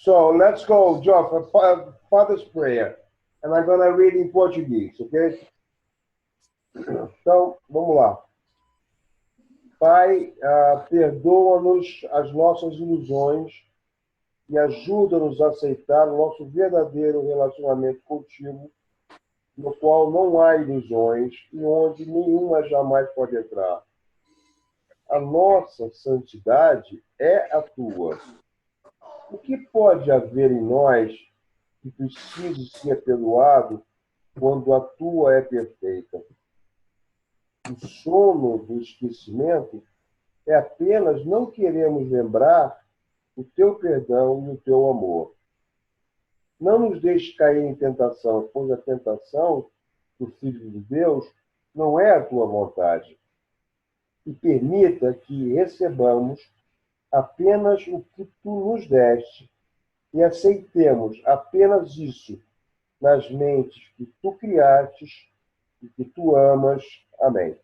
So let's go, Joe, for Father's Prayer. And I'm going to read in Portuguese, ok? Então, vamos lá. Pai, perdoa-nos as nossas ilusões e ajuda-nos a aceitar o nosso verdadeiro relacionamento contigo, no qual não há ilusões e onde nenhuma jamais pode entrar. A nossa santidade é a tua. O que pode haver em nós que precise ser perdoado quando a tua é perfeita? O sono do esquecimento é apenas não queremos lembrar o teu perdão e o teu amor. Não nos deixe cair em tentação, pois a tentação do Filho de Deus não é a tua vontade. E permita que recebamos apenas o que tu nos deste e aceitemos apenas isso nas mentes que tu criastes e que tu amas. Amém.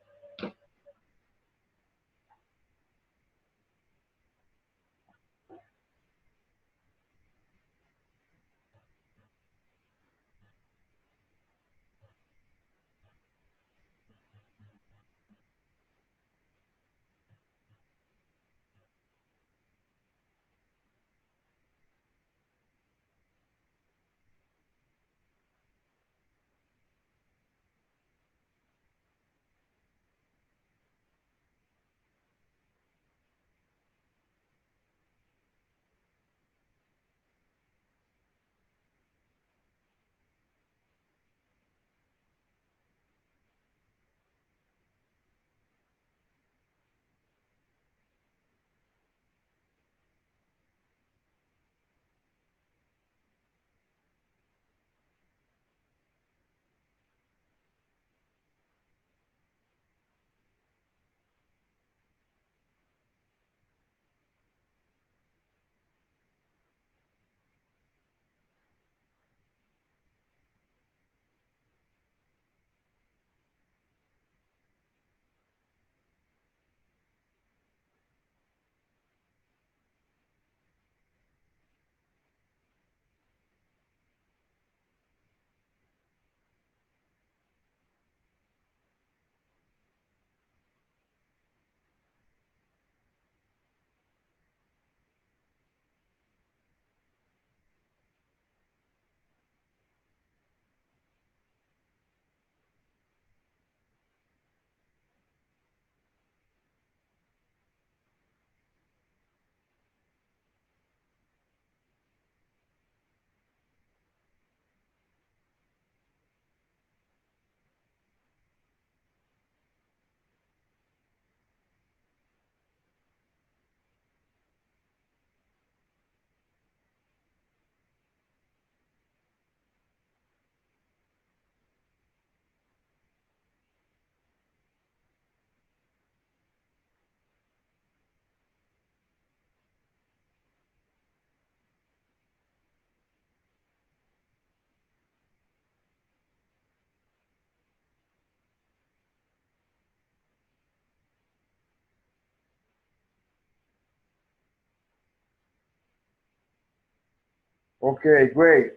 Ok, great.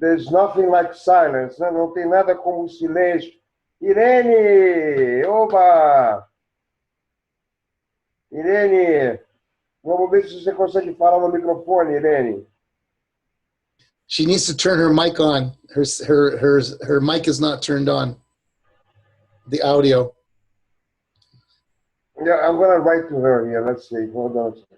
There's nothing like silence, né? Não tem nada como silêncio. Irene! Oba! Irene, vamos ver se você consegue falar no microfone, Irene. She needs to turn her mic on. Her mic is not turned on. The audio. Yeah, I'm going to write to her here. Let's see. Hold on a second.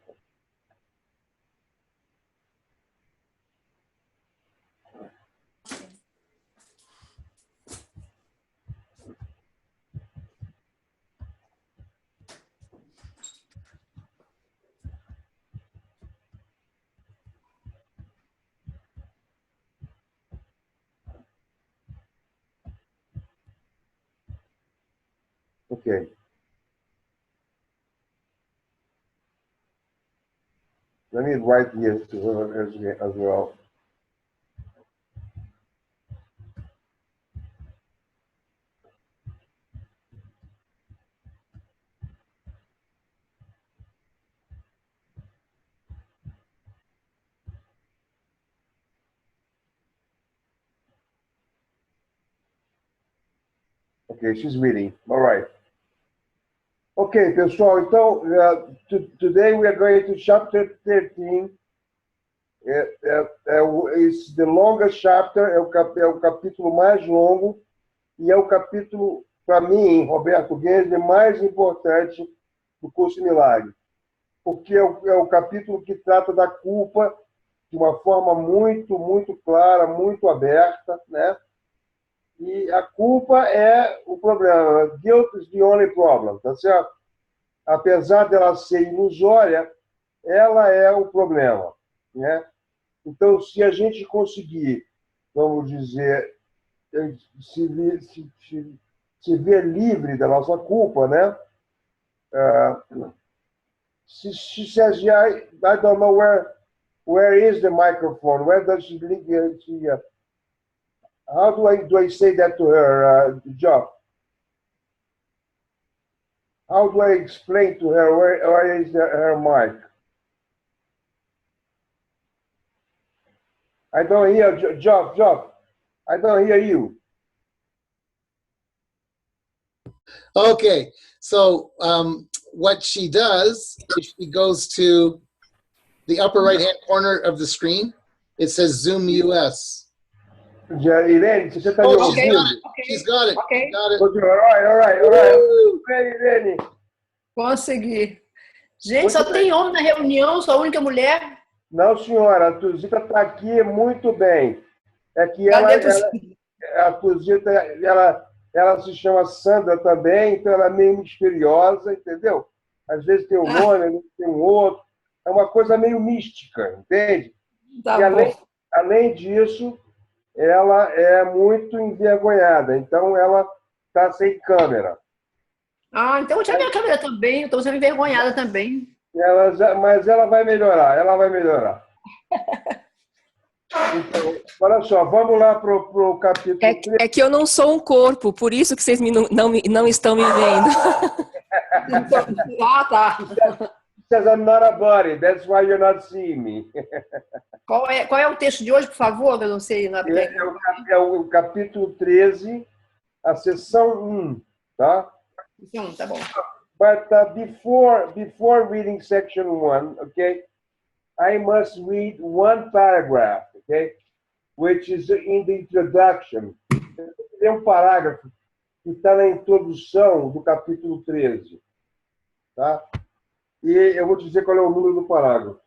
Okay. Let me write here to her as well. Okay, she's reading. All right. Okay, pessoal, então, today we are going to chapter 13. It's the longest chapter, é o capítulo mais longo, e é o capítulo, para mim, Roberto Guedes, mais importante do curso de Milagre, porque é o capítulo que trata da culpa de uma forma muito, muito clara, muito aberta, né? E a culpa é o problema. Guilt is the only problem, tá certo? Apesar dela ser ilusória, ela é o problema, né? Então, se a gente conseguir, vamos dizer, se ver livre da nossa culpa, né? She says, yeah, I don't know where is the microphone? Where does she link? How do I say that to her, Job? How do I explain to her where is her mic? I don't hear, Job. I don't hear you. Okay, so what she does is she goes to the upper right-hand corner of the screen. It says Zoom US. Irene, você está me Oh, she's ouvindo? got it. She's got it. Okay. Got it. All right. Okay, Irene. Consegui. Gente, só tem homem na reunião, sou a única mulher. Não, senhora, a Tuzita está aqui muito bem. É que a Tuzita, ela se chama Sandra também, então ela é meio misteriosa, entendeu? Às vezes tem um nome, às vezes tem um outro. É uma coisa meio mística, entende? Tá E bom. além disso, ela é muito envergonhada, então ela está sem câmera. Ah, então eu tinha minha câmera também, eu estou sendo envergonhada também. Mas ela vai melhorar, Então, olha só, vamos lá para o capítulo 3. É que eu não sou um corpo, por isso que vocês não estão me vendo. Ah, tá. Says I'm not a body, that's why you're not seeing me. Qual é o texto de hoje, por favor? Eu não sei. É o capítulo 13, a seção 1, tá? Então, tá bom. But before reading section 1, okay, I must read one paragraph, okay, which is in the introduction. Tem um parágrafo que está na introdução do capítulo 13, tá? E eu vou te dizer qual é o número do parágrafo.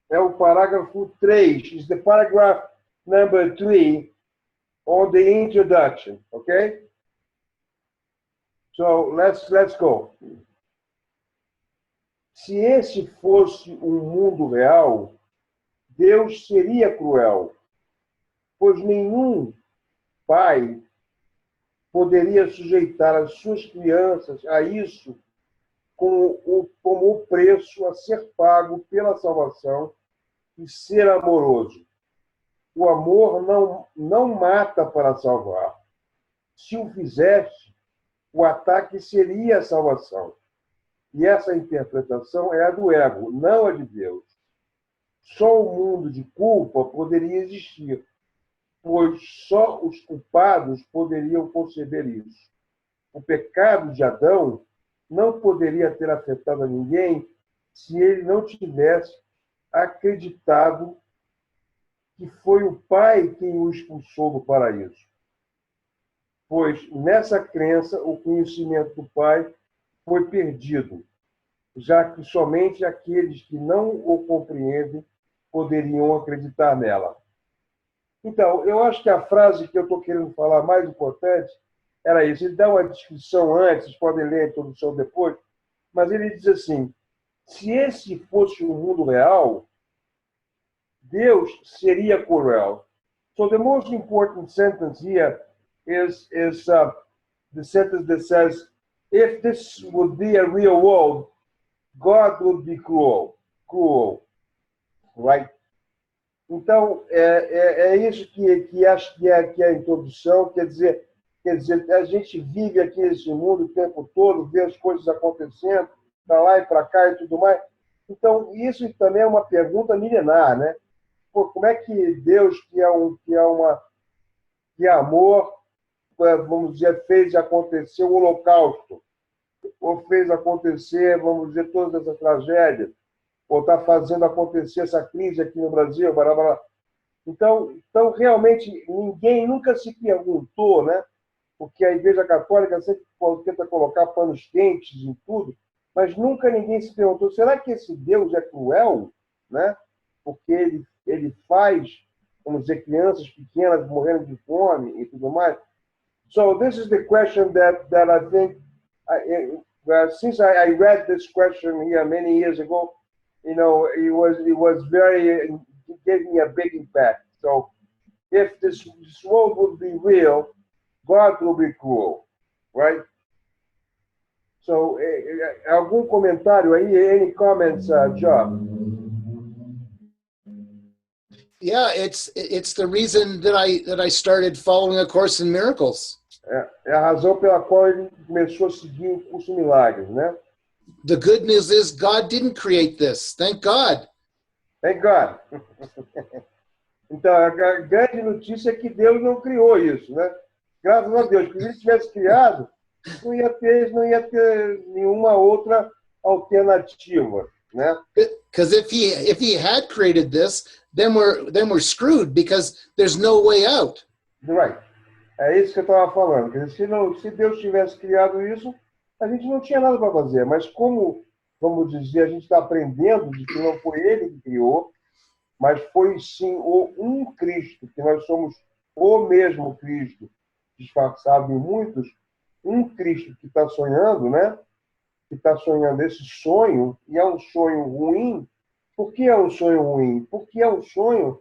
É o parágrafo 3. Is the paragraph number 3 on the introduction, okay? So let's go. Se esse fosse um mundo real, Deus seria cruel, pois nenhum pai poderia sujeitar as suas crianças a isso como o preço a ser pago pela salvação e ser amoroso. O amor não mata para salvar. Se o fizesse, o ataque seria a salvação. E essa interpretação é a do ego, não a de Deus. Só o mundo de culpa poderia existir, pois só os culpados poderiam conceber isso. O pecado de Adão não poderia ter afetado a ninguém se ele não tivesse acreditado que foi o Pai quem o expulsou do paraíso. Pois, nessa crença, o conhecimento do Pai foi perdido, já que somente aqueles que não o compreendem poderiam acreditar nela. Então, eu acho que a frase que eu estou querendo falar mais importante era isso. Ele dá uma descrição antes, vocês podem ler a introdução depois, mas ele diz assim, se esse fosse o mundo real, Deus seria cruel. So the most important sentence here is the sentence that says, if this would be a real world, God would be cruel, right? Então, é isso que acho que é a introdução, quer dizer, a gente vive aqui nesse mundo o tempo todo, vê as coisas acontecendo, para lá e para cá e tudo mais. Então, isso também é uma pergunta milenar, né? Pô, como é que Deus, que é que amor, vamos dizer, fez acontecer o Holocausto, ou fez acontecer, vamos dizer, todas essas tragédias, ou está fazendo acontecer essa crise aqui no Brasil, blá, blá, blá. Então, realmente, ninguém nunca se perguntou, né? Porque a Igreja Católica sempre tenta colocar panos quentes em tudo, mas nunca ninguém se perguntou, será que esse Deus é cruel, né? Porque ele faz, vamos dizer, crianças pequenas morrendo de fome e tudo mais. So this is the question that I think, since I read this question here many years ago, you know, it gave me a big impact. So if this world would be real, God will be cruel, right? So, algum comentário aí? Any comments, John? Yeah, it's the reason that I started following A Course in Miracles. É a razão pela qual ele começou a seguir o curso de milagres, né? The good news is God didn't create this. Thank God. Thank God. Então, a grande notícia é que Deus não criou isso, né? Graças a Deus. Se ele tivesse criado, não ia ter nenhuma outra alternativa, né? Because if he had created this, then we're screwed because there's no way out. Right. É isso que eu estava falando. Quer dizer, se Deus tivesse criado isso, a gente não tinha nada para fazer. Mas como, vamos dizer, a gente está aprendendo de que não foi ele que criou, mas foi sim um Cristo, que nós somos o mesmo Cristo, disfarçado em muitos, um Cristo que está sonhando, né? Que está sonhando esse sonho, e é um sonho ruim. Por que é um sonho ruim? Porque é um sonho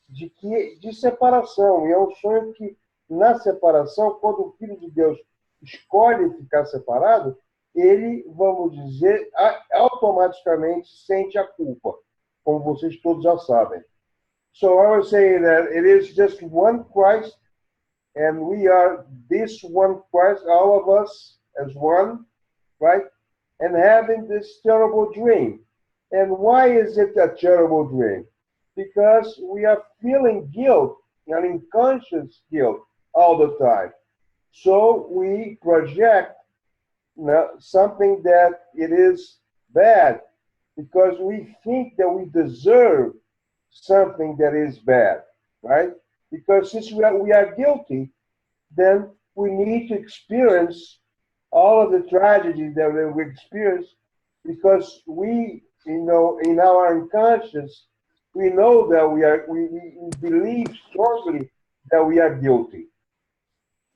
de separação, e é um sonho que, na separação, quando o Filho de Deus escolhe ficar separado, ele, vamos dizer, automaticamente sente a culpa, como vocês todos já sabem. So I was saying that it is just one Christ, and we are this one Christ, all of us as one, right? And having this terrible dream. And why is it a terrible dream? Because we are feeling guilt, and unconscious guilt all the time. So we project something that it is bad, because we think that we deserve something that is bad, right? Because since we are guilty, then we need to experience all of the tragedy that we experience, because we, in our unconscious, we know that we believe strongly that we are guilty.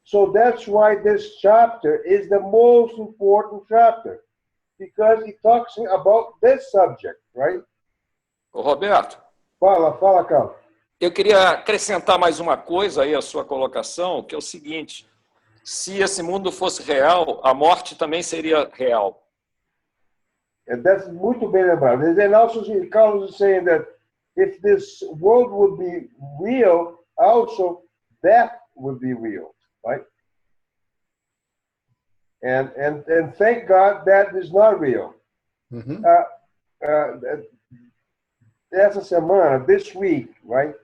So that's why this chapter is the most important chapter, because it talks about this subject, right? Ô, Roberto, Fala, Carlos. eu queria acrescentar mais uma coisa aí à sua colocação, que é o seguinte: se esse mundo fosse real, a morte também seria real. That's muito bem lembrado. And also, Carlos is saying that if this world would be real, also death would be real, right? And thank God that is not real. Mm-hmm. Essa semana, this week, right?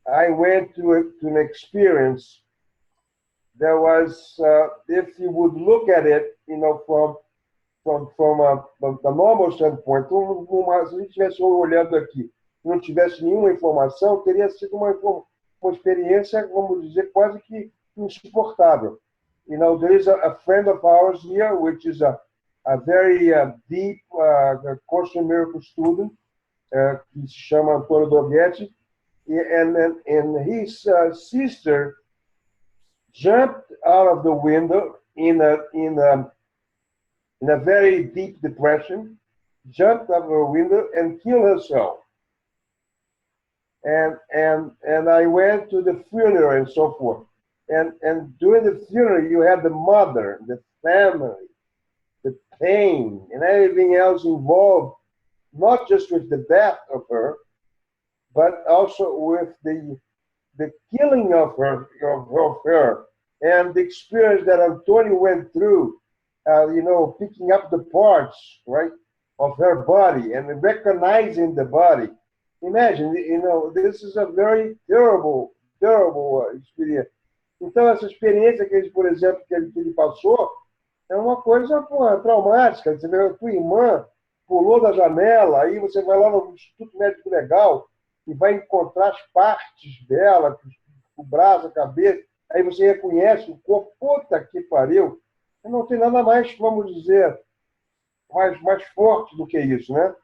I went to an experience that was, if you would look at it, from a normal standpoint, se a gente estivesse olhando aqui, não tivesse nenhuma informação, teria sido uma experiência, vamos dizer, quase que insuportável. There is a friend of ours here, which is a very deep Course in Miracles student, que se chama Antônio Doguetti, and his sister jumped out of the window in a very deep depression, jumped out of the window and killed herself. And I went to the funeral and so forth. And during the funeral, you had the mother, the family, the pain, and everything else involved, not just with the death of her, but also with the killing of her, and the experience that Antonio went through, picking up the parts, right, of her body and recognizing the body. Imagine, this is a very terrible experience. Então, essa experiência que ele, por exemplo, que ele passou, é uma coisa, porra, traumática. Você vê a tua irmã pulou da janela, aí você vai lá no Instituto Médico Legal e vai encontrar as partes dela, o braço, a cabeça, aí você reconhece o corpo, puta que pariu. Não tem nada mais, vamos dizer, mais forte do que isso, né?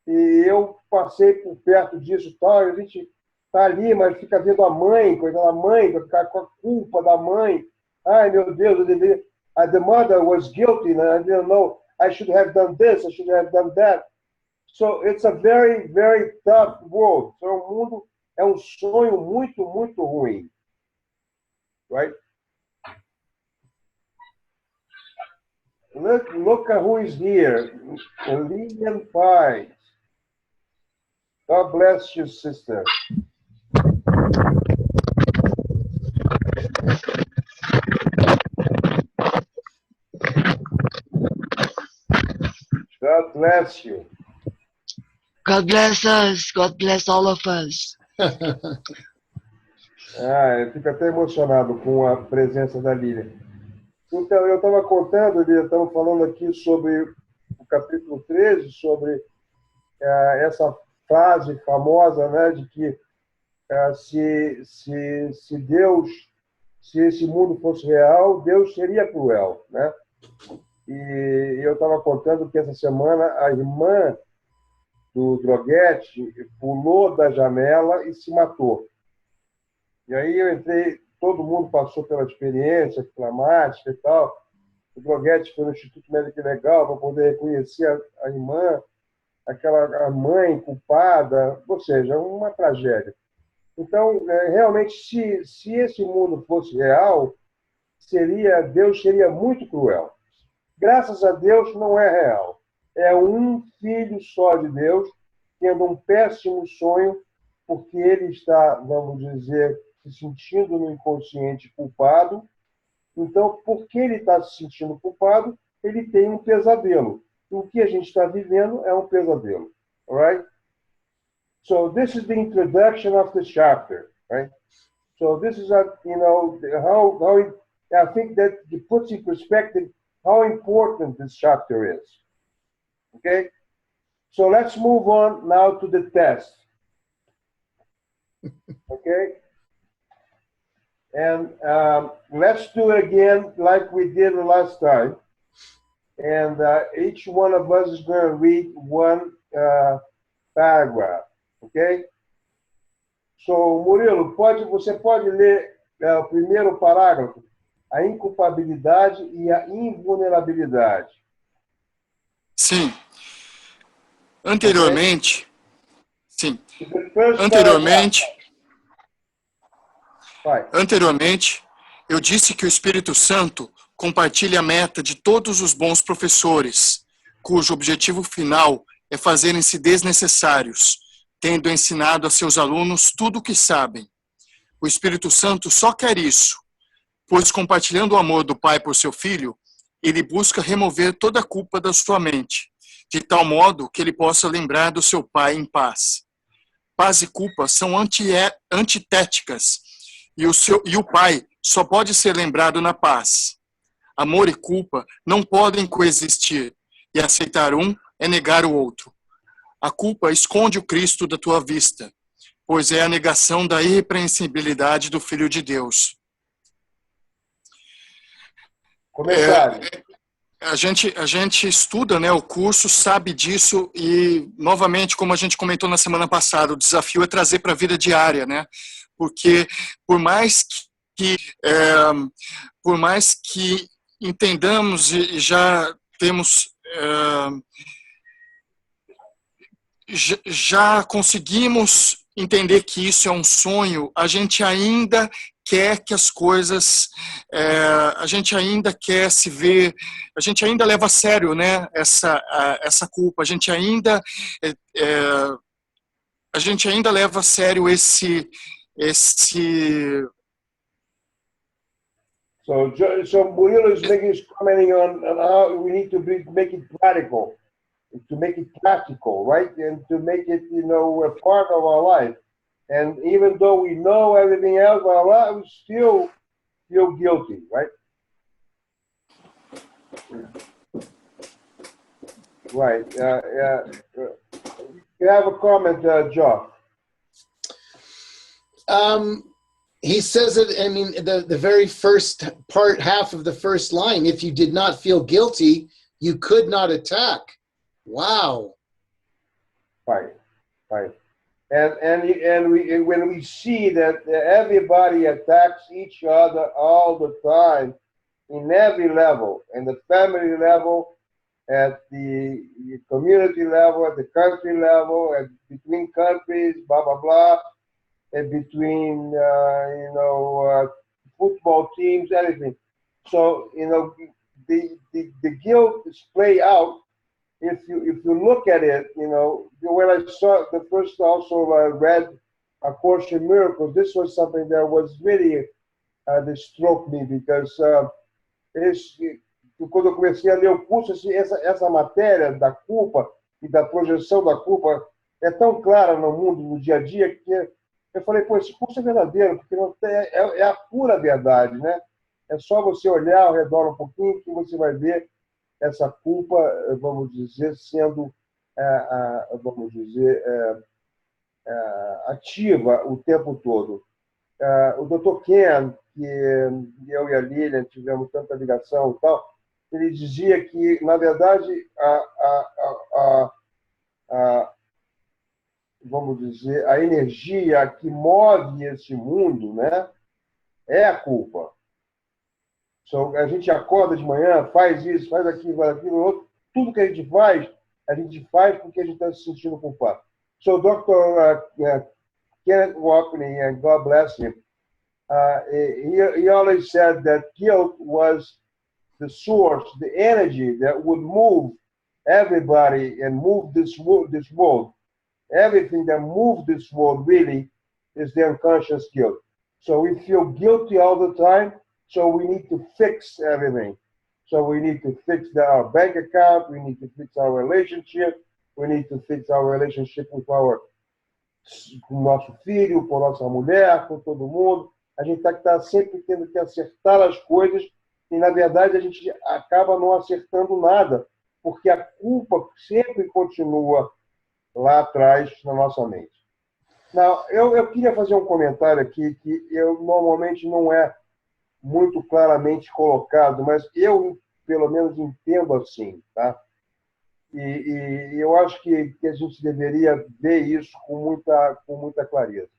E eu passei por perto disso e tal, e a gente tá ali, mas fica vendo a mãe, coisa da mãe, vai ficar com a culpa da mãe. Ai, meu Deus, eu deveria... The mother was guilty, and I didn't know I should have done this, I should have done that. So it's a very, very tough world. So, o mundo é um sonho muito, muito ruim. Right? Look at who is here. Lilian Paz. God bless you, sister. God bless you. God bless us. God bless all of us. Eu fico até emocionado com a presença da Lilian. Então, eu estava contando, estamos falando aqui sobre o capítulo 13, sobre essa frase famosa, né, de que se Deus, se esse mundo fosse real, Deus seria cruel, né? E eu estava contando que essa semana a irmã do Droguete pulou da janela e se matou. E aí eu entrei, todo mundo passou pela experiência traumática e tal. O Droguete foi no Instituto Médico Legal para poder reconhecer a irmã, a mãe culpada, ou seja, uma tragédia. Então, realmente, se esse mundo fosse real, Deus seria muito cruel. Graças a Deus, não é real. É um filho só de Deus, tendo um péssimo sonho, porque ele está, vamos dizer, se sentindo no inconsciente culpado. Então, porque ele está se sentindo culpado, ele tem um pesadelo. E o que a gente está vivendo é um pesadelo. All right? So this is the introduction of the chapter, right? So this is how I think that it puts in perspective how important this chapter is. Okay? So let's move on now to the test. Okay? And let's do it again like we did the last time. And each one of us is going to read one paragraph. Okay? So, Murilo, você pode ler o primeiro parágrafo? A inculpabilidade e a invulnerabilidade. Sim. Anteriormente, sim. Anteriormente, eu disse que o Espírito Santo compartilha a meta de todos os bons professores, cujo objetivo final é fazerem-se desnecessários, tendo ensinado a seus alunos tudo o que sabem. O Espírito Santo só quer isso, pois compartilhando o amor do Pai por seu Filho, ele busca remover toda a culpa da sua mente, de tal modo que ele possa lembrar do seu Pai em paz. Paz e culpa são antitéticas, e o Pai só pode ser lembrado na paz. Amor e culpa não podem coexistir, e aceitar um é negar o outro. A culpa esconde o Cristo da tua vista, pois é a negação da irrepreensibilidade do Filho de Deus. A gente estuda, né, o curso, sabe disso e, novamente, como a gente comentou na semana passada, o desafio é trazer para a vida diária, né? Porque por mais que entendamos e já temos já conseguimos entender que isso é um sonho, a gente ainda quer que as coisas, a gente ainda quer se ver, a gente ainda leva a sério, né, essa culpa, a gente ainda leva a sério esse So Murilo is commenting on how we need to make it practical, right? And to make it, a part of our life. And even though we know everything else, we still feel guilty, right? Right. You have a comment, Joe? He says it, I mean, the very first part, half of the first line, if you did not feel guilty, you could not attack. Wow. Right, right. And when we see that everybody attacks each other all the time, in every level, in the family level, at the community level, at the country level, at between countries, blah blah blah, and between football teams, anything. So the guilt is play out. If you look at it, when I saw the first also read A Course in Miracles, this was something that was really that struck me, because quando eu comecei a ler o curso, essa matéria da culpa e da projeção da culpa é tão clara no mundo, no dia a dia, que eu falei, pô, esse curso é verdadeiro, porque não é a pura verdade, né? É só você olhar ao redor um pouquinho que você vai ver essa culpa, vamos dizer, sendo, ativa o tempo todo. O Dr. Ken, que eu e a Lilian tivemos tanta ligação e tal, ele dizia que, na verdade, vamos dizer, a energia que move esse mundo, né, é a culpa. So, a gente acorda de manhã, faz isso, faz aquilo, outro. Tudo que a gente faz porque a gente está se sentindo culpado. So, Dr. Kenneth Wapney, and God bless him, he always said that guilt was the source, the energy that would move everybody and move this world. Everything that moves this world really is the unconscious guilt. So we feel guilty all the time, so we need to fix everything. So we need to fix our bank account, we need to fix our relationship, we need to fix our relationship with com nosso filho, com nossa mulher, com todo mundo. A gente está sempre tendo que acertar as coisas e, na verdade, a gente acaba não acertando nada, porque a culpa sempre continua lá atrás na nossa mente. Não, eu queria fazer um comentário aqui que eu normalmente não é muito claramente colocado, mas eu, pelo menos, entendo assim, tá? E eu acho que a gente deveria ver isso com muita clareza.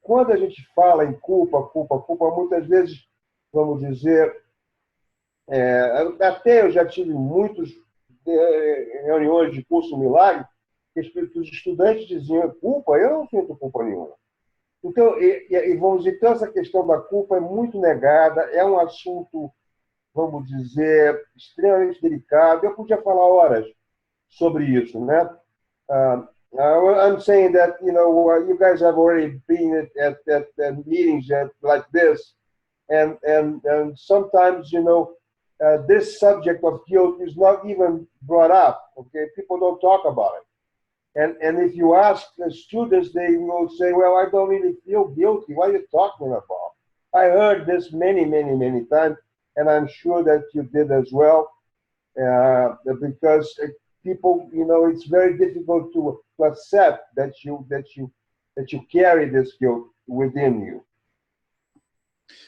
Quando a gente fala em culpa, muitas vezes, vamos dizer, até eu já tive muitas reuniões de curso milagre, que os estudantes diziam, culpa? Eu não sinto culpa nenhuma. Então, vamos dizer, então, essa questão da culpa é muito negada, é um assunto, vamos dizer, extremamente delicado. Eu podia falar horas sobre isso, né? I'm saying that, you guys have already been at meetings like this, and sometimes, this subject of guilt is not even brought up, okay? People don't talk about it. And if you ask the students, they will say, well, I don't really feel guilty. What are you talking about? I heard this many, many, many times, and I'm sure that you did as well, because people, it's very difficult to accept that you carry this guilt within you.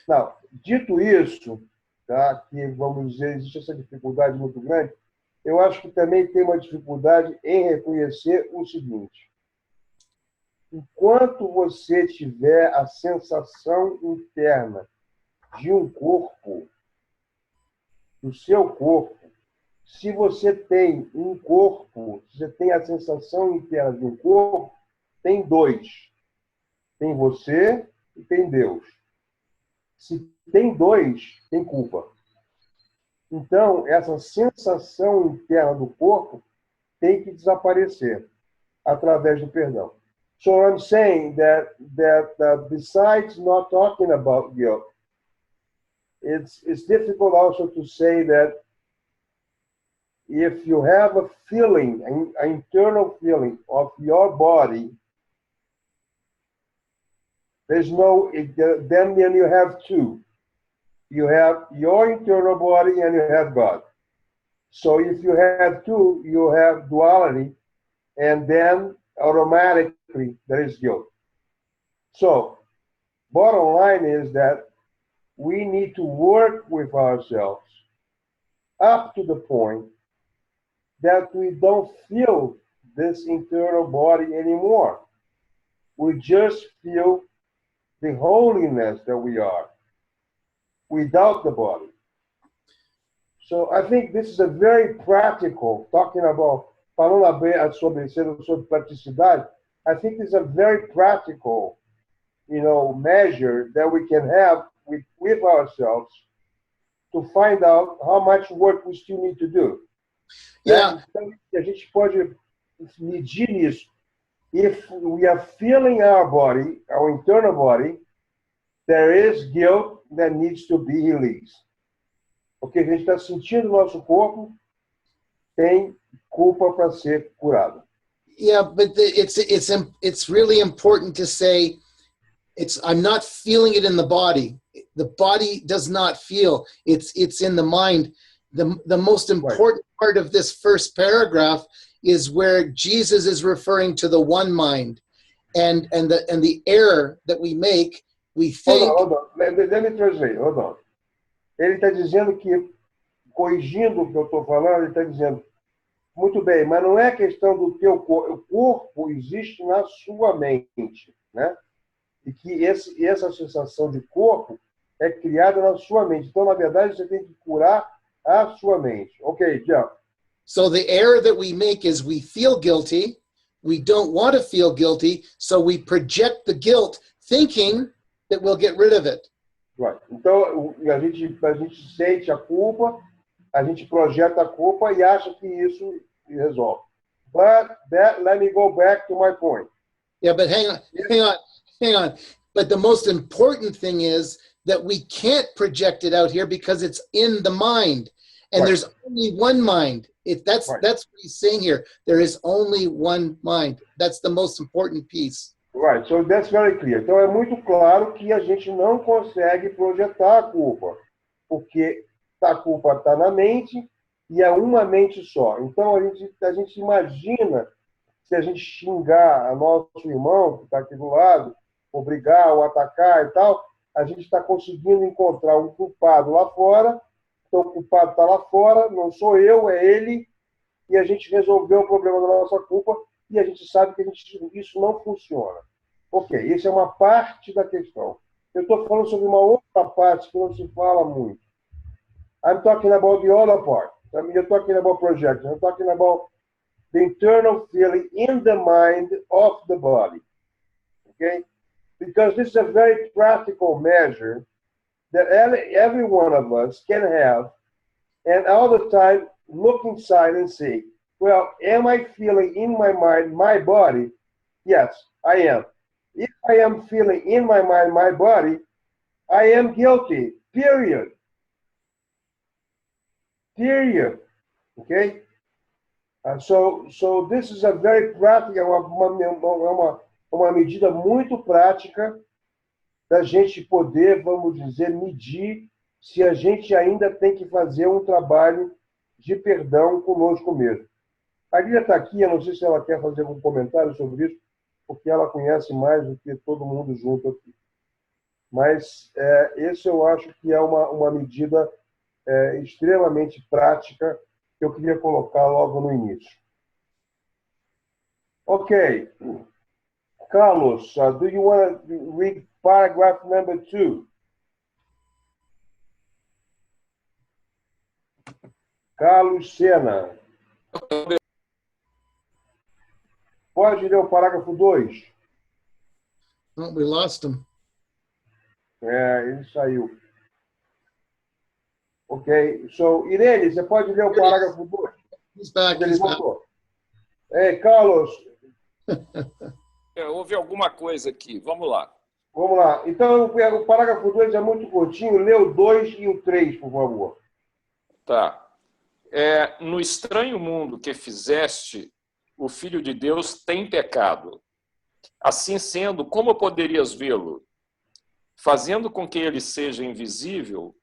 Now, dito isso, tá, que, vamos dizer, existe essa dificuldade muito grande, eu acho que também tem uma dificuldade em reconhecer o seguinte: enquanto você tiver a sensação interna de um corpo, do seu corpo, se você tem um corpo, se você tem a sensação interna de um corpo, tem dois. Tem você e tem Deus. Se tem dois, tem culpa. Então, essa sensação interna do corpo tem que desaparecer através do perdão. So I'm saying that besides not talking about guilt, it's difficult also to say that if you have a feeling, an internal feeling of your body, then you have two. you have your internal body and you have God. So if you have two, you have duality, and then automatically there is guilt. So bottom line is that we need to work with ourselves up to the point that we don't feel this internal body anymore. We just feel the holiness that we are without the body. So I think this is a very practical, talking about, falando sobre praticidade, I think this is a very practical, measure that we can have with ourselves to find out how much work we still need to do. Yeah. Então, a gente pode medir nisso. If we are feeling our body, our internal body, there is guilt that needs to be released. Porque a gente está sentindo o nosso corpo, tem culpa para ser curada. Yeah, but it's really important to say I'm not feeling it in the body. The body does not feel. It's in the mind. The most important part of this first paragraph is where Jesus is referring to the one mind, and the error that we make. We think. Hold on. Let me translate. Hold on. Ele está dizendo que, corrigindo o que eu estou falando, ele está dizendo, muito bem, mas não é questão do teu corpo. O corpo existe na sua mente, né? E que essa sensação de corpo é criada na sua mente. Então, na verdade, você tem que curar a sua mente. Ok, Jeff. So the error that we make is we feel guilty. We don't want to feel guilty, so we project the guilt, thinking that we'll get rid of it. Right. Então, a gente sente a culpa, a gente projeta a culpa e acha que isso resolve. But let me go back to my point. Yeah, but hang on. But the most important thing is that we can't project it out here because it's in the mind. And Right. There's only one mind. That's Right. what he's saying here. There is only one mind. That's the most important piece. Right, so that's very clear. Então é muito claro que a gente não consegue projetar a culpa, porque a culpa está na mente e é uma mente só. Então a gente imagina, se a gente xingar a nosso irmão que está aqui do lado, ou brigar, ou atacar e tal, a gente está conseguindo encontrar um culpado lá fora. Então o culpado está lá fora, não sou eu, é ele, e a gente resolveu o problema da nossa culpa. E a gente sabe que isso não funciona. Ok, isso é uma parte da questão. Eu estou falando sobre uma outra parte que não se fala muito. I'm talking about the other part. You're talking about projection. I'm talking about the internal feeling in the mind of the body. Okay? Because this is a very practical measure that every one of us can have, and all the time look inside and say, well, am I feeling in my mind, my body? Yes, I am. If I am feeling in my mind, my body, I am guilty, period. Period. Okay? So this is a very practical, uma medida muito prática da gente poder, vamos dizer, medir se a gente ainda tem que fazer um trabalho de perdão conosco mesmo. A Lília está aqui, eu não sei se ela quer fazer algum comentário sobre isso, porque ela conhece mais do que todo mundo junto aqui. Mas esse eu acho que é uma medida extremamente prática que eu queria colocar logo no início. Ok. Carlos, do you want to read paragraph number 2? Carlos Sena. Pode ler o parágrafo 2? Oh, we lost him. Ele saiu. Ok. So, Irene, você pode ler o parágrafo 2? He's back. Ele He's back. voltou. Carlos, Houve alguma coisa aqui. Vamos lá. vamos lá. Então, o parágrafo 2 é muito curtinho. Lê o 2 e o 3, por favor. Tá. No estranho mundo que fizeste, o Filho de Deus tem pecado. Assim sendo, como poderias vê-lo? Fazendo com que ele seja invisível,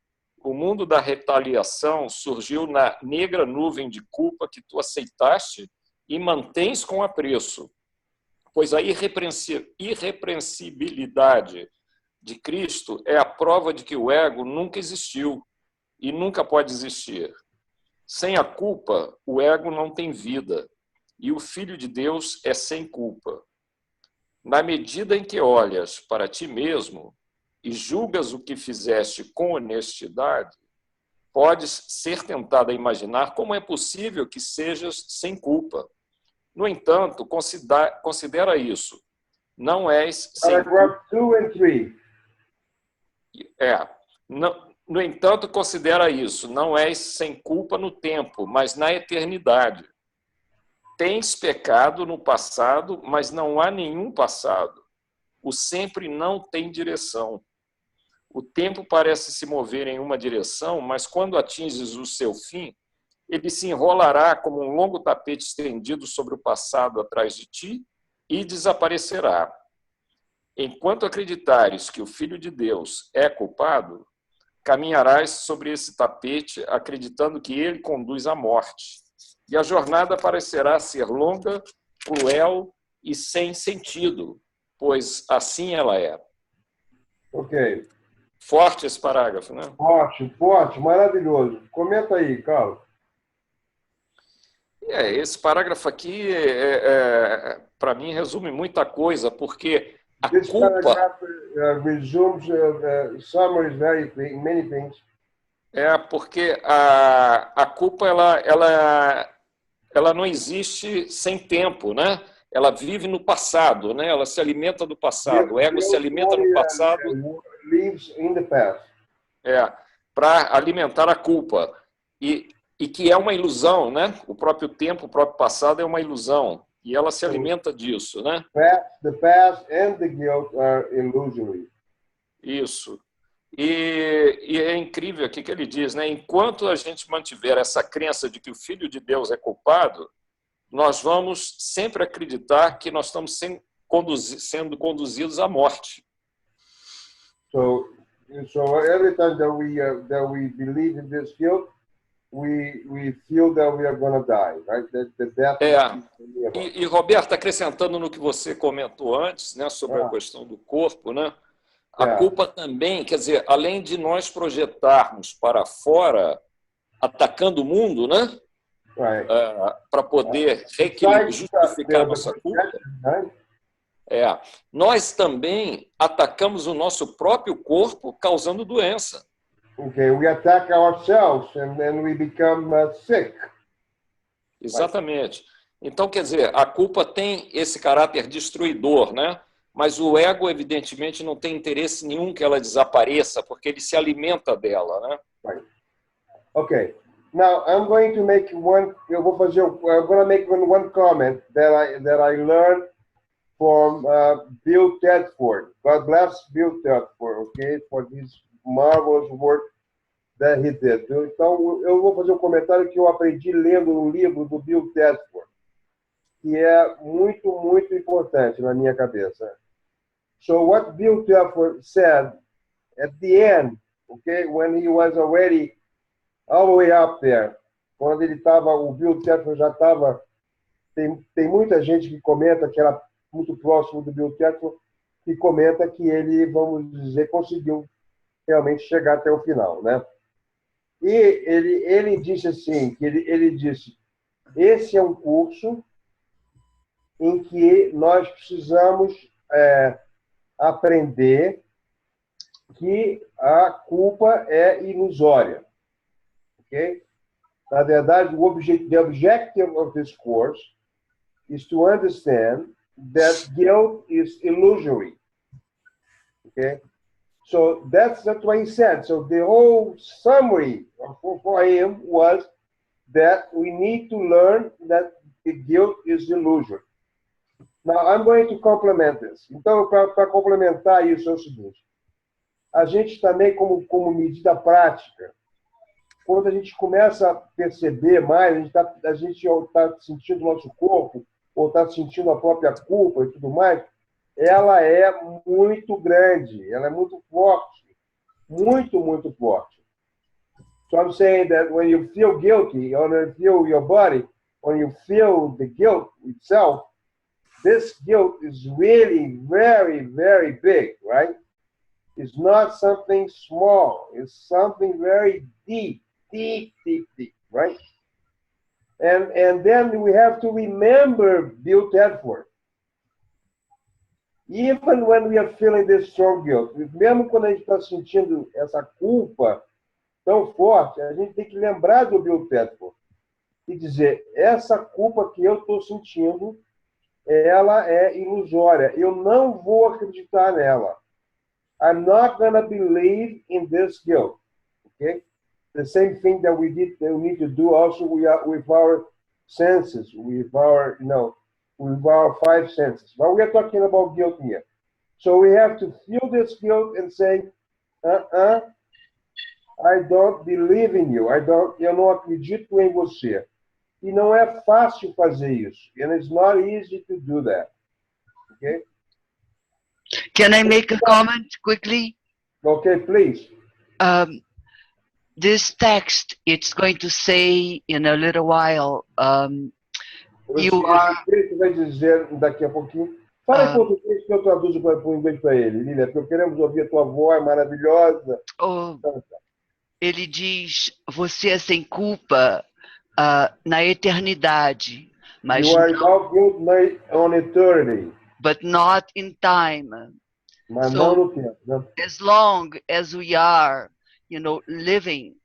o mundo da retaliação surgiu na negra nuvem de culpa que tu aceitaste e mantens com apreço, pois a irrepreensibilidade de Cristo é a prova de que o ego nunca existiu e nunca pode existir. Sem a culpa, o ego não tem vida, e o Filho de Deus é sem culpa. Na medida em que olhas para ti mesmo e julgas o que fizeste com honestidade, podes ser tentado a imaginar como é possível que sejas sem culpa. No entanto, considera isso. Não és sem culpa. Paragraph 2 and 3. No entanto, considera isso. Não és sem culpa no tempo, mas na eternidade. Tens pecado no passado, mas não há nenhum passado. O sempre não tem direção. O tempo parece se mover em uma direção, mas quando atinges o seu fim, ele se enrolará como um longo tapete estendido sobre o passado atrás de ti e desaparecerá. Enquanto acreditares que o Filho de Deus é culpado, caminharás sobre esse tapete acreditando que ele conduz à morte. E a jornada parecerá ser longa, cruel e sem sentido, pois assim ela é. Ok. Forte esse parágrafo, né? Forte, maravilhoso. Comenta aí, Carlos. Esse parágrafo aqui, para mim, resume muita coisa, porque a This culpa... paragraph resumes, summaries many things. Porque a culpa, ela não existe sem tempo, né? Ela vive no passado, né? Ela se alimenta do passado. O ego se alimenta no passado. Lives in the past. Para alimentar a culpa. E que é uma ilusão, né? O próprio tempo, o próprio passado é uma ilusão. E ela se alimenta disso, né? The past and the guilt are illusory. Isso. E é incrível aqui que ele diz, né? Enquanto a gente mantiver essa crença de que o Filho de Deus é culpado, nós vamos sempre acreditar que nós estamos sendo conduzidos à morte. So every time that we believe in this guilt, we feel that we are going to die, right? That death E Roberto, acrescentando no que você comentou antes, né, sobre a questão do corpo, né? A culpa também, quer dizer, além de nós projetarmos para fora, atacando o mundo, né? Right. Para poder justificar a nossa culpa, nós também atacamos o nosso próprio corpo, causando doença. Okay, we attack ourselves and then we become sick. Exatamente. Então, quer dizer, a culpa tem esse caráter destruidor, né? Mas o ego, evidentemente, não tem interesse nenhum que ela desapareça, porque ele se alimenta dela, né? Right. Okay. Now I'm going to make one. I'm going to make one comment that I learned from Bill Tedford. God bless Bill Tedford, okay, for this marvelous work that he did. Então eu vou fazer um comentário que eu aprendi lendo um livro do Bill Tedford, que é muito, muito importante na minha cabeça. So what Bill Tedford said at the end, okay, when he was already all the way up there, quando ele estava, o Bill Tedford já estava, tem muita gente que comenta que era muito próximo do Bill Tedford, que comenta que ele, vamos dizer, conseguiu realmente chegar até o final, né? E ele disse assim, que ele disse, esse é um curso em que nós precisamos aprender que a culpa é ilusória, ok? Na verdade, the objective of this course is to understand that guilt is illusory, okay? So that's what he said. So the whole summary for him was that we need to learn that the guilt is illusory. Now, I'm going to complement this. Então, para complementar isso, é o seguinte. A gente também, como medida prática, quando a gente começa a perceber mais, a gente está sentindo o nosso corpo, ou está sentindo a própria culpa e tudo mais, ela é muito grande, ela é muito forte. Muito, muito forte. So I'm saying that when you feel guilty, or when you feel your body, when you feel the guilt itself, this guilt is really very, very big, right? It's not something small. It's something very deep, deep, deep, deep, right? And then we have to remember Bill Tedford. Even when we are feeling this strong guilt, mesmo quando a gente está sentindo essa culpa tão forte, a gente tem que lembrar do Bill Tedford e dizer, essa culpa que eu estou sentindo, ela é ilusória. Eu não vou acreditar nela. I'm not going to believe in this guilt. Okay? The same thing that we need to do also with our senses, with our, with our five senses. But we are talking about guilt here. So we have to feel this guilt and say, I don't believe in you. Eu não acredito em você. E não é fácil fazer isso. And it's not easy to do that. Okay? Can I make a comment quickly? Okay, please. This text, it's going to say in a little while, you are... Esse vai dizer daqui a pouquinho. Fala em português que eu traduzo para o inglês para ele, Lília, porque queremos ouvir a tua voz maravilhosa. Ele diz, você é sem culpa na eternidade, mas You are not guilty on eternity. But not in time. Mas So, não no tempo, né? as long as we are, living,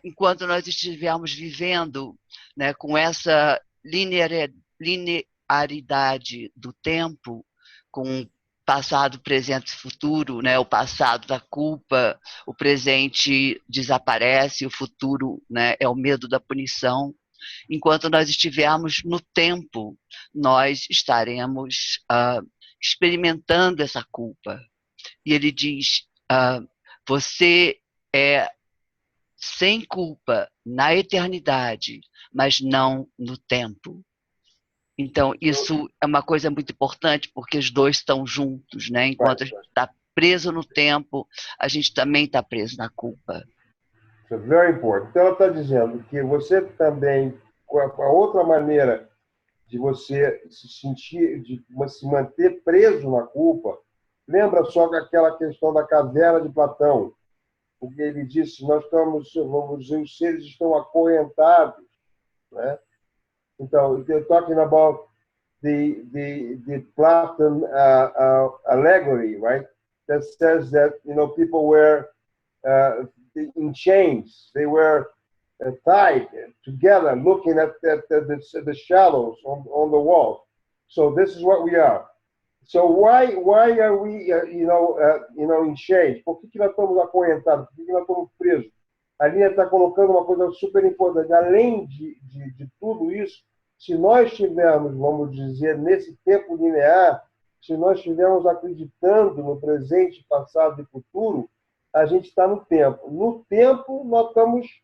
enquanto nós estivermos vivendo, né, com essa linearidade do tempo, com passado, presente e futuro, né, o passado da culpa, o presente desaparece, o futuro, né, é o medo da punição. Enquanto nós estivermos no tempo, nós estaremos experimentando essa culpa. E ele diz, você é sem culpa na eternidade, mas não no tempo. Então, isso é uma coisa muito importante, porque os dois estão juntos, né? Enquanto a gente está preso no tempo, a gente também está preso na culpa. Isso é very important. Então, ela está dizendo que você também, a outra maneira de você se sentir, de se manter preso na culpa, lembra só aquela questão da caverna de Platão, porque ele disse, nós estamos, vamos dizer, os seres estão acorrentados, né? Então, they're talking about the Platon allegory, right? That says that, people were in chains. They were tied together, looking at the shadows on the wall. So this is what we are. So why are we, in chains? Por que nós estamos acorrentados? Por que nós estamos presos? A Linha está colocando uma coisa super importante. Além de tudo isso, se nós estivermos, vamos dizer, nesse tempo linear, se nós estivermos acreditando no presente, passado e futuro, a gente está no tempo. No tempo, nós estamos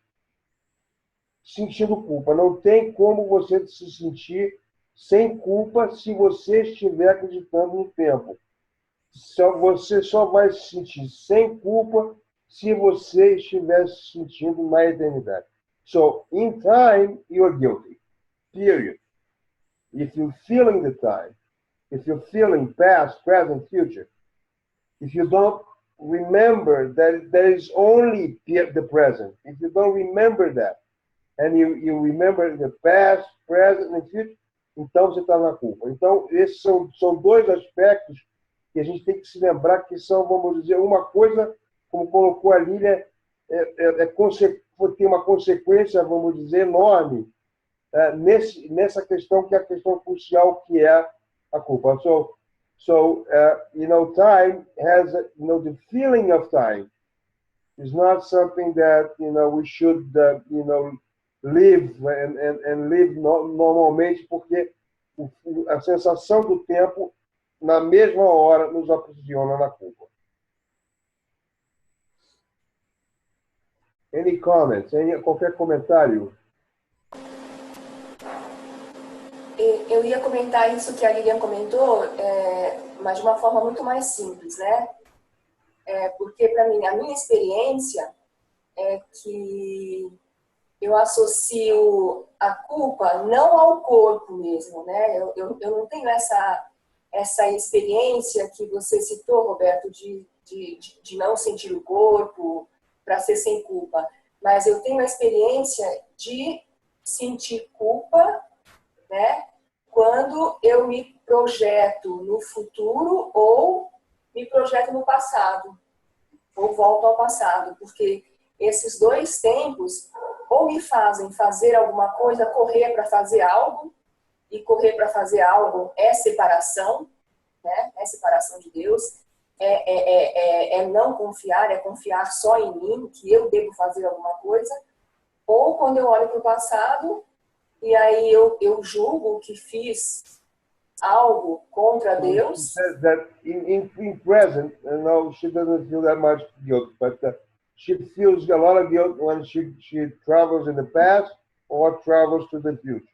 sentindo culpa. Não tem como você se sentir sem culpa se você estiver acreditando no tempo. Você só vai se sentir sem culpa se você estiver se sentindo na eternidade. So, in time, you're guilty. Period. If you're feeling the time, if you're feeling past, present, future, if you don't remember that there is only the present, if you don't remember that, and you remember the past, present, and future, então você está na culpa. Então, esses são dois aspectos que a gente tem que se lembrar que são, vamos dizer, uma coisa, como colocou a Lília, tem uma consequência, vamos dizer, enorme nessa questão que é a questão crucial, que é a culpa. So time has, the feeling of time is not something that, we should, live and live normalmente, porque a sensação do tempo, na mesma hora, nos aprisiona na culpa. Any comments? Qualquer comentário? Eu ia comentar isso que a Lilian comentou, mas de uma forma muito mais simples, né? Porque, para mim, a minha experiência é que eu associo a culpa não ao corpo mesmo, né? Eu não tenho essa experiência que você citou, Roberto, de não sentir o corpo para ser sem culpa. Mas eu tenho a experiência de sentir culpa, né? Quando eu me projeto no futuro ou me projeto no passado, ou volto ao passado, porque esses dois tempos ou me fazem fazer alguma coisa, correr para fazer algo, e correr para fazer algo é separação, né? É separação de Deus, é não confiar, é confiar só em mim, que eu devo fazer alguma coisa, ou quando eu olho para o passado, e aí eu julgo que fiz algo contra She Deus. says that in present, she doesn't feel that much guilt, but she feels a lot of guilt when she travels in the past or travels to the future.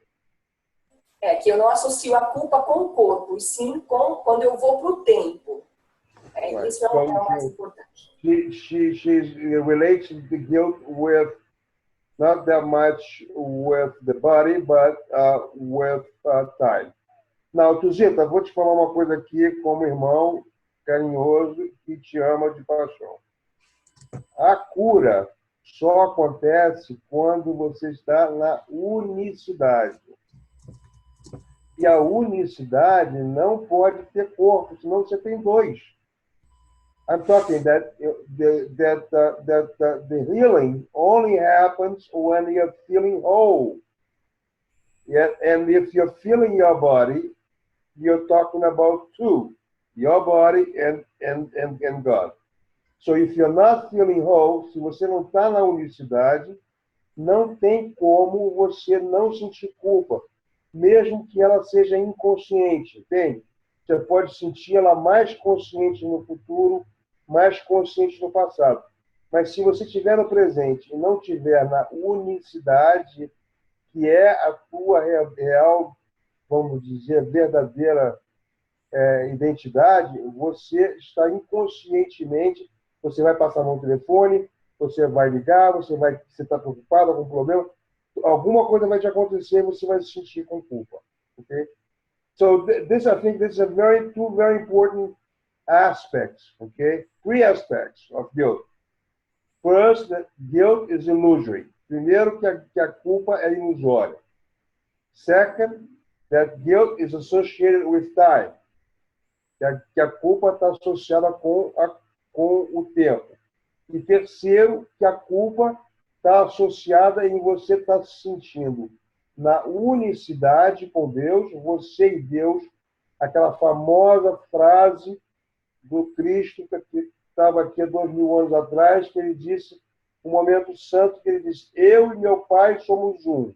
Que eu não associo a culpa com o corpo, e sim com quando eu vou para o tempo. Right. Isso é o mais importante. She relates the guilt with not that much with the body, but with time. Now, Tuzita, vou te falar uma coisa aqui como irmão carinhoso que te ama de paixão. A cura só acontece quando você está na unicidade. E a unicidade não pode ter corpo, senão você tem dois. I'm talking that the healing only happens when you're feeling whole. Yeah, and if you're feeling your body, you're talking about two, your body and God. So if you're not feeling whole, se você não está na unicidade, não tem como você não sentir culpa, mesmo que ela seja inconsciente, entende? Você pode sentir ela mais consciente no futuro, mais consciente no passado. Mas se você estiver no presente e não estiver na unicidade, que é a tua real, vamos dizer, verdadeira identidade, você está inconscientemente, você vai passar no telefone, você vai ligar, você está preocupado com um problema, alguma coisa vai te acontecer e você vai se sentir com culpa. Okay? So I think this is two very important aspects, okay? 3 aspects of guilt. First, that guilt is illusory. Primeiro, que a culpa é ilusória. Second, that guilt is associated with time. Que a culpa está associada com o tempo. E terceiro, que a culpa está associada em você estar se sentindo na unicidade com Deus, você e Deus, aquela famosa frase do Cristo que estava aqui há 2000 anos atrás, que ele disse, um momento santo, que ele disse, eu e meu Pai somos um.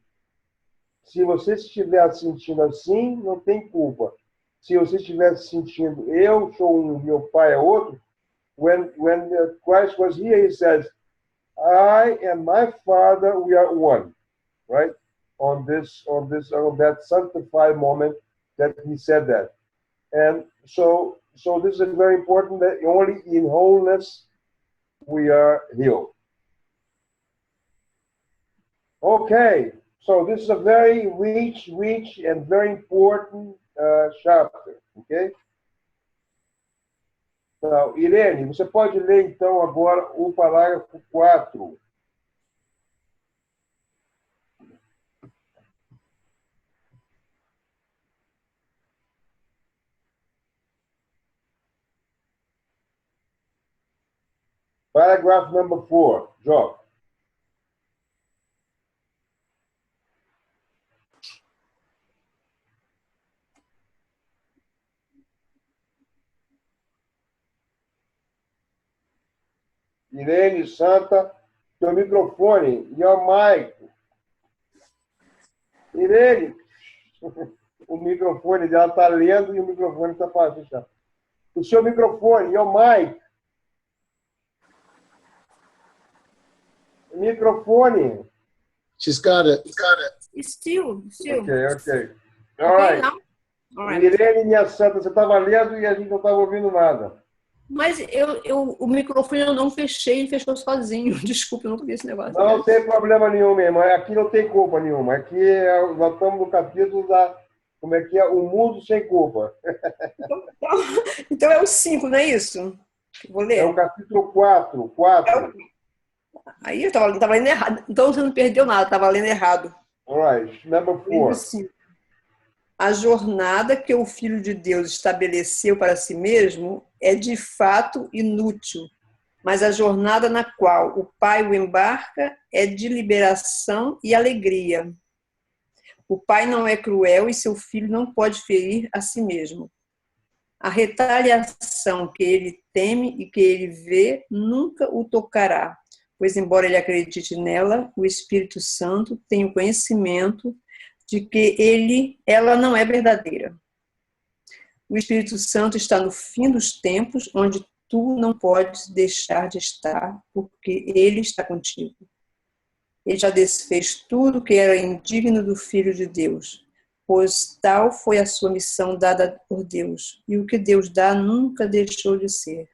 Se você estiver sentindo assim, não tem culpa. Se você estiver sentindo, eu sou um, meu Pai é outro, when Christ was here, he says, I and my Father, we are one, right? On that sanctified moment that he said that. And so this is very important that only in wholeness we are healed. Okay, so this is a very rich and very important chapter, okay? Now, Irene, você pode ler então agora o parágrafo 4. Paragraph number 4, Jó. Irene Santa, teu microfone, your mic. Irene, o microfone dela está lendo e o microfone está fechado. O seu microfone, your mic. Microfone. She's got it. Still. Okay. All right. Now? All right. Irene, minha santa, você estava lendo e a gente não estava ouvindo nada. Mas o microfone eu não fechei, fechou sozinho. Desculpa, eu nunca vi esse negócio. Não tem problema nenhum mesmo. Aqui não tem culpa nenhuma. Aqui nós estamos no capítulo da... Como é que é? O mundo sem culpa. Então é o 5, não é isso? Vou ler. É o capítulo 4. Aí eu estava lendo errado. Então você não perdeu nada, estava lendo errado. Alright, number 4. A jornada que o Filho de Deus estabeleceu para si mesmo é de fato inútil, mas a jornada na qual o Pai o embarca é de liberação e alegria. O Pai não é cruel e seu Filho não pode ferir a si mesmo. A retaliação que ele teme e que ele vê nunca o tocará, pois embora ele acredite nela, o Espírito Santo tem o conhecimento de que ela não é verdadeira. O Espírito Santo está no fim dos tempos, onde tu não podes deixar de estar, porque ele está contigo. Ele já desfez tudo que era indigno do Filho de Deus, pois tal foi a sua missão dada por Deus, e o que Deus dá nunca deixou de ser.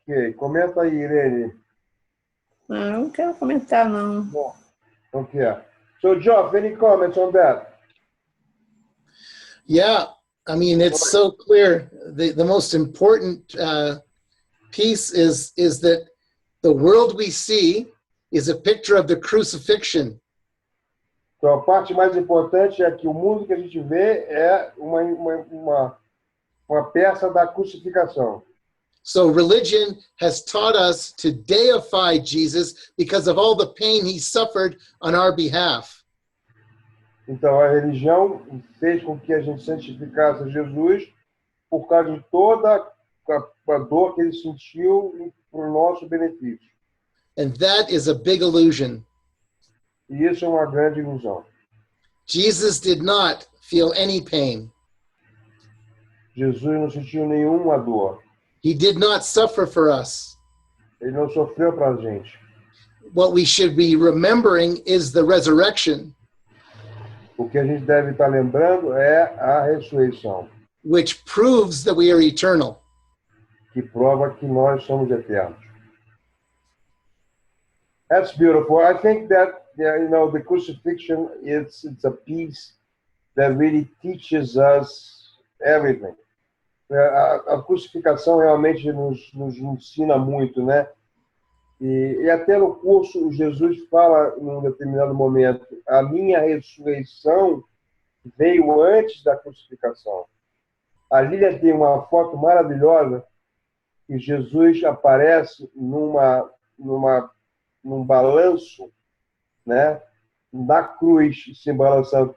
Ok, comenta aí, Irene. Eu não quero comentar, não. Bom, não quer. So, Geoff, any comments on that? Yeah, I mean, it's so clear. The most important piece is that the world we see is a picture of the crucifixion. Então, a parte mais importante é que o mundo que a gente vê é uma peça da crucificação. So religion has taught us to deify Jesus because of all the pain he suffered on our behalf. Então, a religião fez com que a gente santificasse Jesus por causa de toda a dor que ele sentiu para o nosso benefício. And that is a big illusion. E isso é uma grande ilusão. Jesus did not feel any pain. Jesus não sentiu nenhuma dor. He did not suffer for us. Ele não sofreu para a gente. What we should be remembering is the resurrection, O que a gente deve estar lembrando é a ressurreição, which proves that we are eternal. que prova que nós somos eternos. That's beautiful. I think that the crucifixion it's a piece that really teaches us everything. A crucificação realmente nos ensina muito, né? E até no curso Jesus fala num determinado momento: a minha ressurreição veio antes da crucificação. A Lília tem uma foto maravilhosa que Jesus aparece num balanço, né? Da cruz se balançando.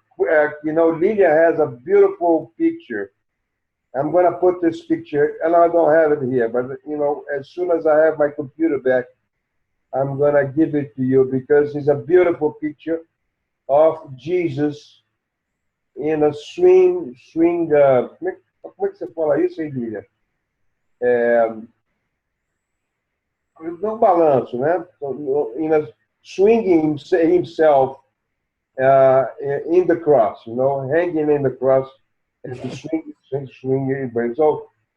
Lília has a beautiful picture. I'm going to put this picture, and I don't have it here, but as soon as I have my computer back, I'm going to give it to you because it's a beautiful picture of Jesus in a swing. Como é que você fala isso, hein, Lília? No balanço, né? Swinging himself in the cross, hanging in the cross, and swinging.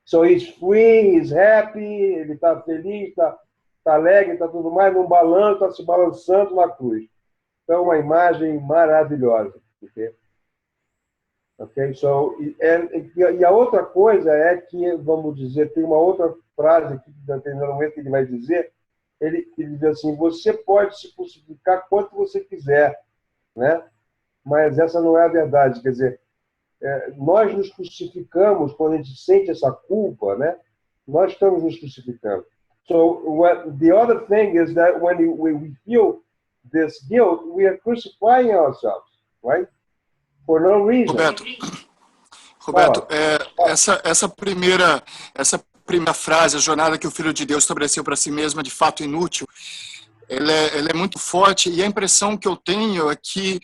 So he's free, he's happy, ele está feliz, está alegre, está tudo mais, num balanço, está se balançando na cruz. Então, uma imagem maravilhosa. Ok? So, e a outra coisa é que, vamos dizer, tem uma outra frase aqui, que no momento que ele vai dizer, ele diz assim: você pode se crucificar quanto você quiser, né? Mas essa não é a verdade, quer dizer, nós nos crucificamos quando a gente sente essa culpa, né? Nós estamos nos crucificando. So the other thing is that when we feel this guilt, we are crucifying ourselves, right? For no reason. Roberto, essa primeira frase, a jornada que o Filho de Deus estabeleceu para si mesma, de fato inútil, ela é muito forte, e a impressão que eu tenho é que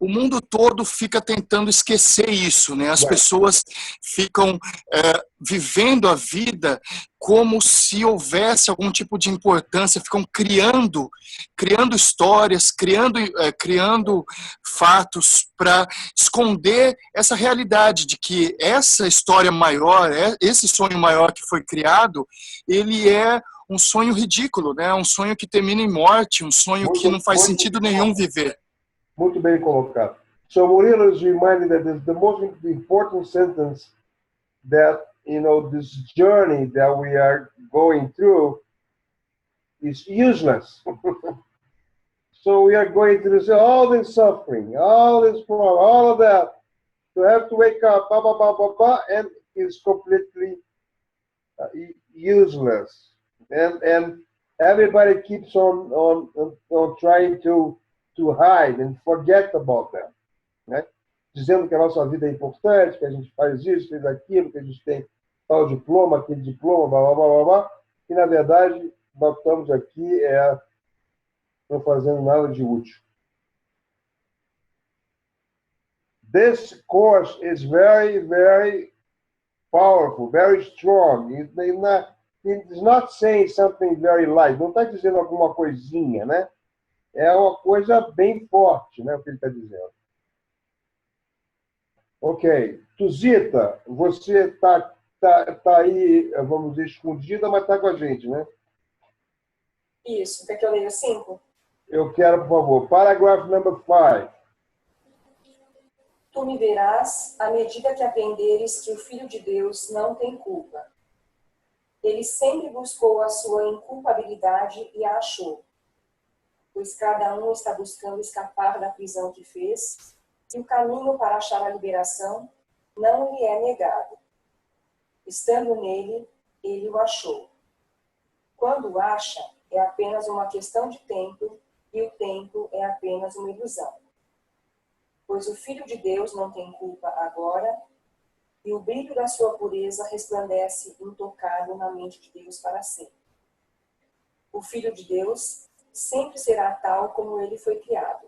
o mundo todo fica tentando esquecer isso, né? As Right. pessoas ficam vivendo a vida como se houvesse algum tipo de importância, ficam criando histórias, criando fatos para esconder essa realidade de que essa história maior, esse sonho maior que foi criado, ele é um sonho ridículo, né? Um sonho que termina em morte, um sonho que não faz sentido nenhum viver. Muito bem colocado. So Murilo is reminded that the most important sentence that, this journey that we are going through is useless. So we are going through all this suffering, all this problem, all of that, to have to wake up, blah, blah, blah, blah, blah, and it's completely useless. And everybody keeps on trying to hide and forget about that, né? Dizendo que a nossa vida é importante, que a gente faz isso, fez aquilo, que a gente tem tal diploma, aquele diploma, blá, blá, blá, blá, blá. E, na verdade, nós estamos aqui não fazendo nada de útil. This course is very, very powerful, very strong. It's not saying something very light. Não está dizendo alguma coisinha, né? É uma coisa bem forte, né? O que ele está dizendo. Ok. Tuzita, você tá aí, vamos dizer, escondida, mas está com a gente, né? Isso. Quer que eu leia 5? Eu quero, por favor. Paragraph number 5. Tu me verás à medida que aprenderes que o Filho de Deus não tem culpa. Ele sempre buscou a sua inculpabilidade e a achou. Pois cada um está buscando escapar da prisão que fez, e o caminho para achar a liberação não lhe é negado. Estando nele, ele o achou. Quando o acha, é apenas uma questão de tempo, e o tempo é apenas uma ilusão. Pois o Filho de Deus não tem culpa agora, e o brilho da sua pureza resplandece intocado na mente de Deus para sempre. O Filho de Deus sempre será tal como ele foi criado.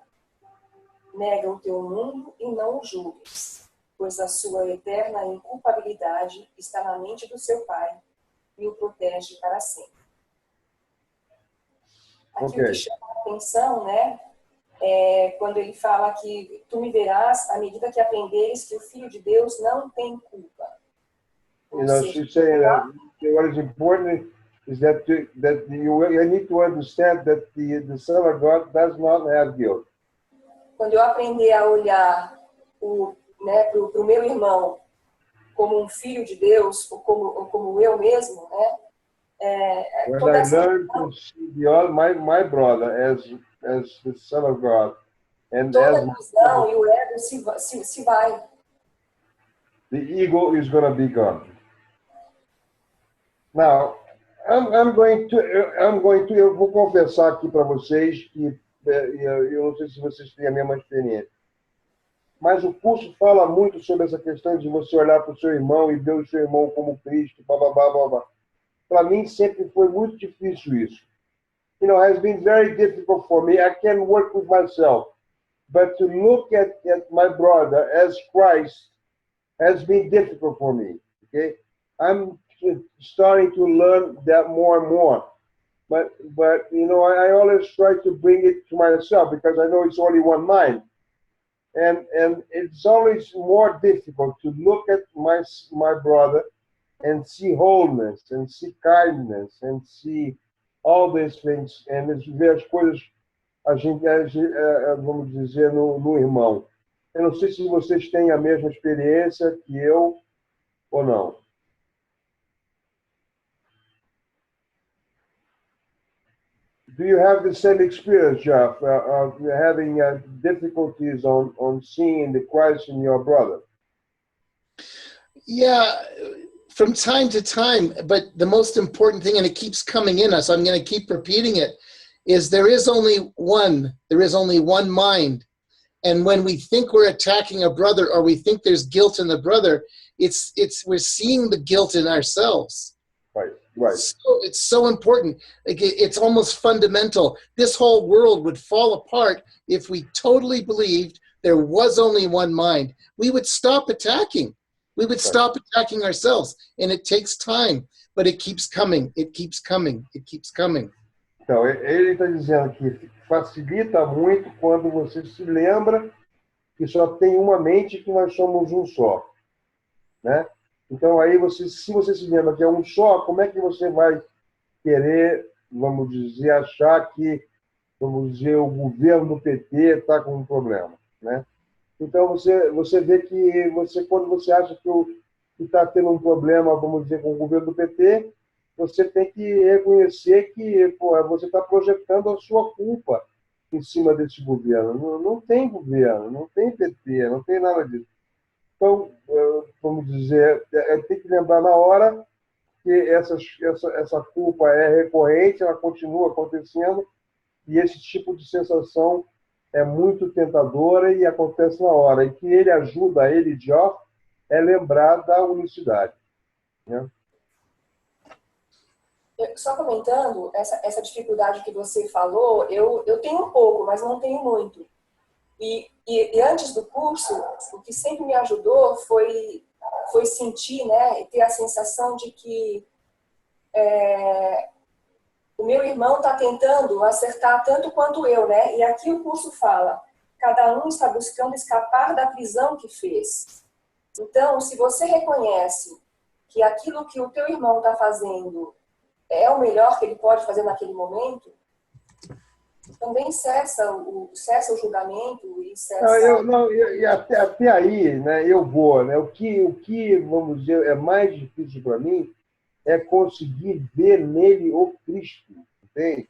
Nega o teu mundo e não o julgues, pois a sua eterna inculpabilidade está na mente do seu Pai e o protege para sempre. Aqui Ok. o que chama a atenção, né, quando ele fala que tu me verás à medida que aprenderes que o Filho de Deus não tem culpa. Ou seja, She's saying that what is important is that you need to understand that the Son of God does not have guilt. quando eu aprender a olhar para o meu irmão como um filho de Deus, ou como eu mesmo, né? When Toda I essa learn to see my brother as the Son of God, and toda as a visão e o ego se vai. the ego is going to be gone. Now, eu vou confessar aqui para vocês que eu não sei se vocês têm a mesma experiência, mas o curso fala muito sobre essa questão de você olhar para o seu irmão e ver o seu irmão como Cristo, blá, blá, blá, blá, blá. Para mim sempre foi muito difícil isso. Has been very difficult for me. I can work with myself, but to look at my brother as Christ has been difficult for me. Okay, I'm starting to learn that more and more. But I always try to bring it to myself because I know it's only one mind, and it's always more difficult to look at my brother and see wholeness and see kindness and see all these things, and ver as coisas vamos dizer no irmão. Eu não sei se vocês têm a mesma experiência que eu ou não. Do you have the same experience, Jeff, of having difficulties on seeing the Christ in your brother? Yeah, from time to time, but the most important thing, and it keeps coming in us, I'm going to keep repeating it, is there is only one mind. And when we think we're attacking a brother or we think there's guilt in the brother, we're seeing the guilt in ourselves. Right. So it's so important. It's almost fundamental. This whole world would fall apart if we totally believed there was only one mind, we would stop attacking. We would stop attacking ourselves. And it takes time, but it keeps coming. It keeps coming. It keeps coming. Então, ele está dizendo que facilita muito quando você se lembra que só tem uma mente, que nós somos um só, né? Então, aí, se você se lembra que é um só, como é que você vai querer, vamos dizer, achar que, vamos dizer, o governo do PT está com um problema, né? Então, você vê que quando você acha que está tendo um problema, vamos dizer, com o governo do PT, você tem que reconhecer que você está projetando a sua culpa em cima desse governo. Não tem governo, não tem PT, não tem nada disso. Então, vamos dizer, tem que lembrar na hora que essa culpa é recorrente, ela continua acontecendo, e esse tipo de sensação é muito tentadora e acontece na hora. E que ele ajuda, ele, Geoff, é lembrar da unicidade, né? Só comentando, essa dificuldade que você falou, eu tenho um pouco, mas não tenho muito. E antes do curso, o que sempre me ajudou foi sentir, né, e ter a sensação de que o meu irmão está tentando acertar tanto quanto eu, né? E aqui o curso fala, cada um está buscando escapar da prisão que fez. Então, se você reconhece que aquilo que o teu irmão está fazendo é o melhor que ele pode fazer naquele momento, também cessa o julgamento e cessa... E até aí, né, eu vou, né? O que, vamos dizer, é mais difícil para mim é conseguir ver nele o Cristo, entende?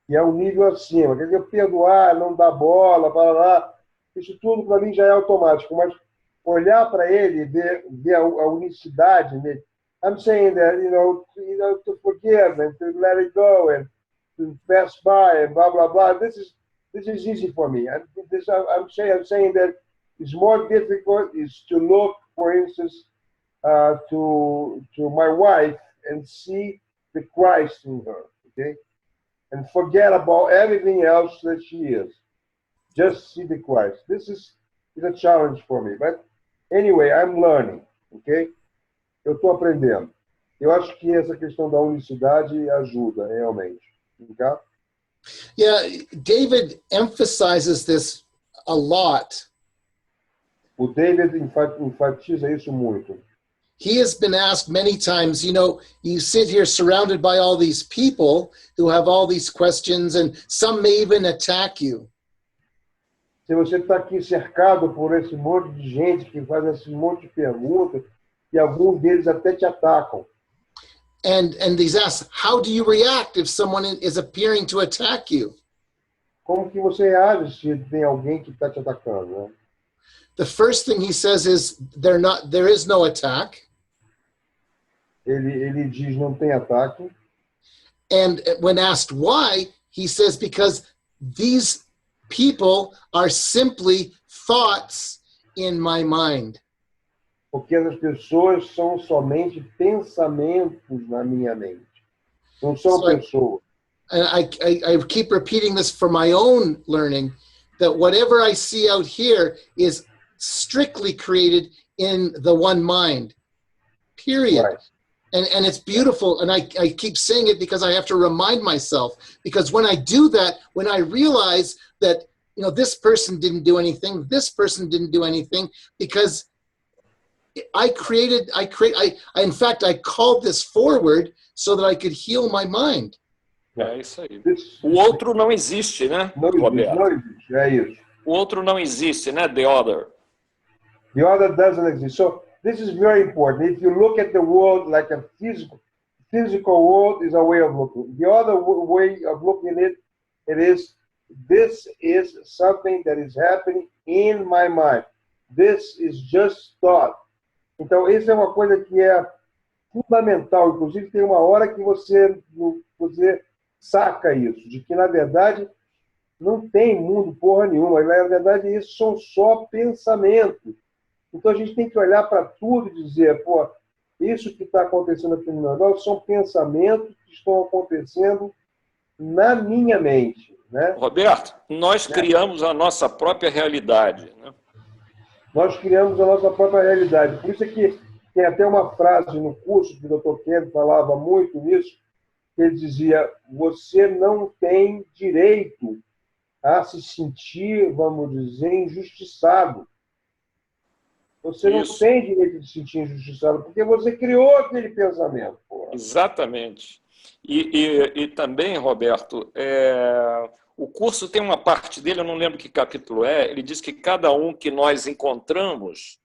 Que é um nível acima. Quer dizer, perdoar, não dar bola, lá, isso tudo para mim já é automático, mas olhar para ele, ver a unicidade nele. I'm saying that, to forgive and to let it go and to pass by and blah, blah, blah. This is easy for me. I'm saying that it's more difficult is to look, for instance, to my wife and see the Christ in her, okay? And forget about everything else that she is. Just see the Christ. This is a challenge for me. But anyway, I'm learning, okay? Eu estou aprendendo. Eu acho que essa questão da unicidade ajuda, realmente. Okay? Yeah, David emphasizes this a lot. O David enfatiza isso muito. He has been asked many times, you sit here surrounded by all these people who have all these questions, and some may even attack you. Se você está aqui cercado por esse monte de gente que faz esse monte de perguntas, e alguns deles até te atacam. And he's asked, how do you react if someone is appearing to attack you? Como que você reage se tem alguém que está te atacando, né? The first thing he says is there is no attack. Ele diz não tem ataque. And when asked why, he says because these people are simply thoughts in my mind. Porque as pessoas são somente pensamentos na minha mente. Não são pessoas. And I keep repeating this for my own learning, that whatever I see out here is strictly created in the one mind, period. Right. And it's beautiful, and I keep saying it because I have to remind myself, because when I do that, when I realize that, this person didn't do anything, this person didn't do anything, because in fact, I called this forward so that I could heal my mind. É isso aí. O outro não existe, né, Roberto? Não existe, é isso. O outro não existe, né, the other. The other doesn't exist. So this is very important. If you look at the world like a physical world is a way of looking. The other way of looking at it is, this is something that is happening in my mind. This is just thought. Então, isso é uma coisa que é fundamental. Inclusive, tem uma hora que você saca isso, de que, na verdade, não tem mundo porra nenhuma. Na verdade, isso são só pensamentos. Então, a gente tem que olhar para tudo e dizer, isso que está acontecendo aqui no meu negócio são pensamentos que estão acontecendo na minha mente, né? Roberto, nós criamos a nossa própria realidade, né? Nós criamos a nossa própria realidade. Por isso é que tem até uma frase no curso que o Dr. Kennedy falava muito nisso, que ele dizia: você não tem direito a se sentir, vamos dizer, injustiçado. Você não Isso. tem direito de se sentir injustiçado, porque você criou aquele pensamento. Porra. Exatamente. E também, Roberto, o curso tem uma parte dele, eu não lembro que capítulo é, ele diz que cada um que nós encontramos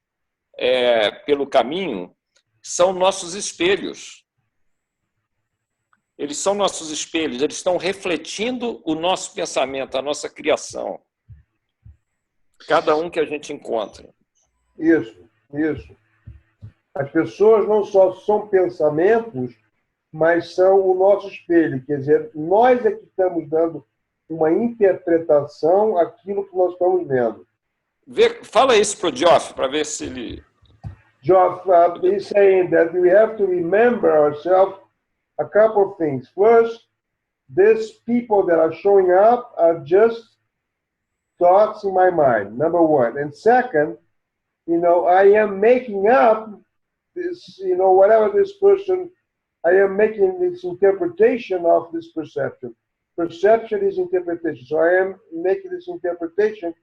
pelo caminho são nossos espelhos. Eles são nossos espelhos, eles estão refletindo o nosso pensamento, a nossa criação. Cada um que a gente encontra. Isso. As pessoas não só são pensamentos, mas são o nosso espelho. Quer dizer, nós é que estamos dando uma interpretação àquilo que nós estamos vendo. Fala isso para o Geoff, para ver se ele... Geoff is saying that we have to remember ourselves a couple of things. First, these people that are showing up are just thoughts in my mind, number one. And second, I am making up this, whatever this person, I am making this interpretation of this perception. Perception is interpretation. So I am making this interpretation,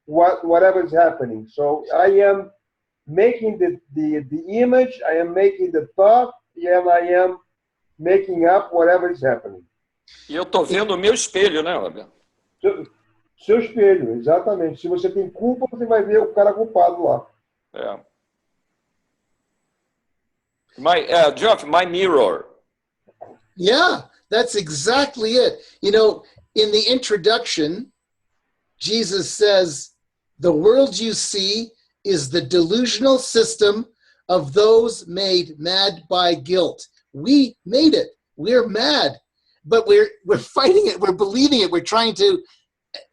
whatever is happening. So I am making the image, I am making the thought, and I am making up whatever is happening. E eu estou vendo o meu espelho, né, Roberto? Seu espelho, exatamente. Se você tem culpa, você vai ver o cara culpado lá. Geoff, my mirror. Yeah, that's exactly it. In the introduction, Jesus says, the world you see is the delusional system of those made mad by guilt. We made it. We're mad, but we're fighting it. We're believing it. We're trying to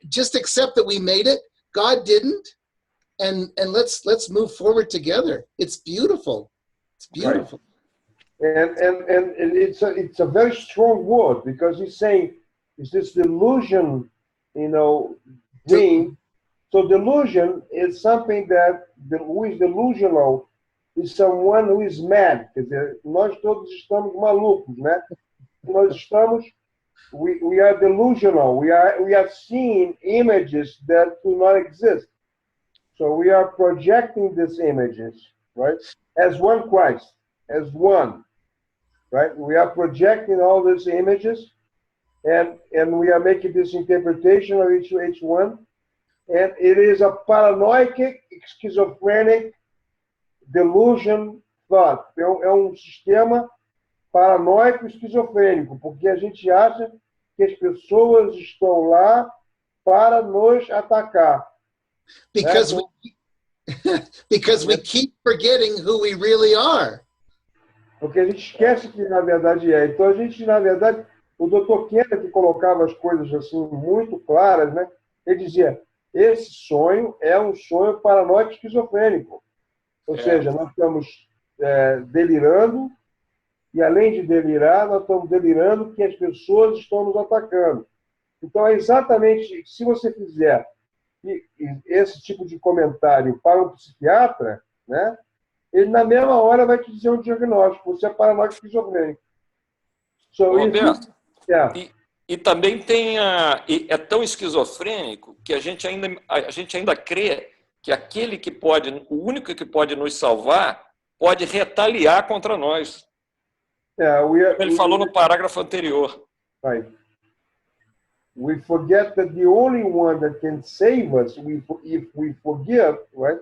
just accept that we made it. God didn't. And let's move forward together. It's beautiful. It's beautiful. Right. And it's a very strong word, because he's saying it's this delusion, thing. So delusion is something that who is delusional is someone who is mad. Quer dizer, nós todos estamos malucos, né? Nós estamos, we are delusional. We are seeing images that do not exist. So we are projecting these images, right? As one Christ, as one, right? We are projecting all these images, and we are making this interpretation of each one. And it is a paranoid, schizophrenic delusion thought. É sistema paranoico esquizofrênico, porque a gente acha que as pessoas estão lá para nos atacar. Because we keep forgetting who we really are. Porque a gente esquece que na verdade é. Então a gente, na verdade, o Dr. Kennedy, que colocava as coisas assim muito claras, né? Ele dizia: esse sonho é um sonho paranoico esquizofrênico. Ou seja, nós estamos delirando, e além de delirar, nós estamos delirando que as pessoas estão nos atacando. Então, é exatamente, se você fizer esse tipo de comentário para um psiquiatra, né, ele na mesma hora vai te dizer um diagnóstico: você é paranoico esquizofrênico. Roberto, e também é tão esquizofrênico que a gente ainda crê que o único que pode nos salvar pode retaliar contra nós. Ele falou no parágrafo anterior. Right. We forget that the only one that can save us, if we forgive, right,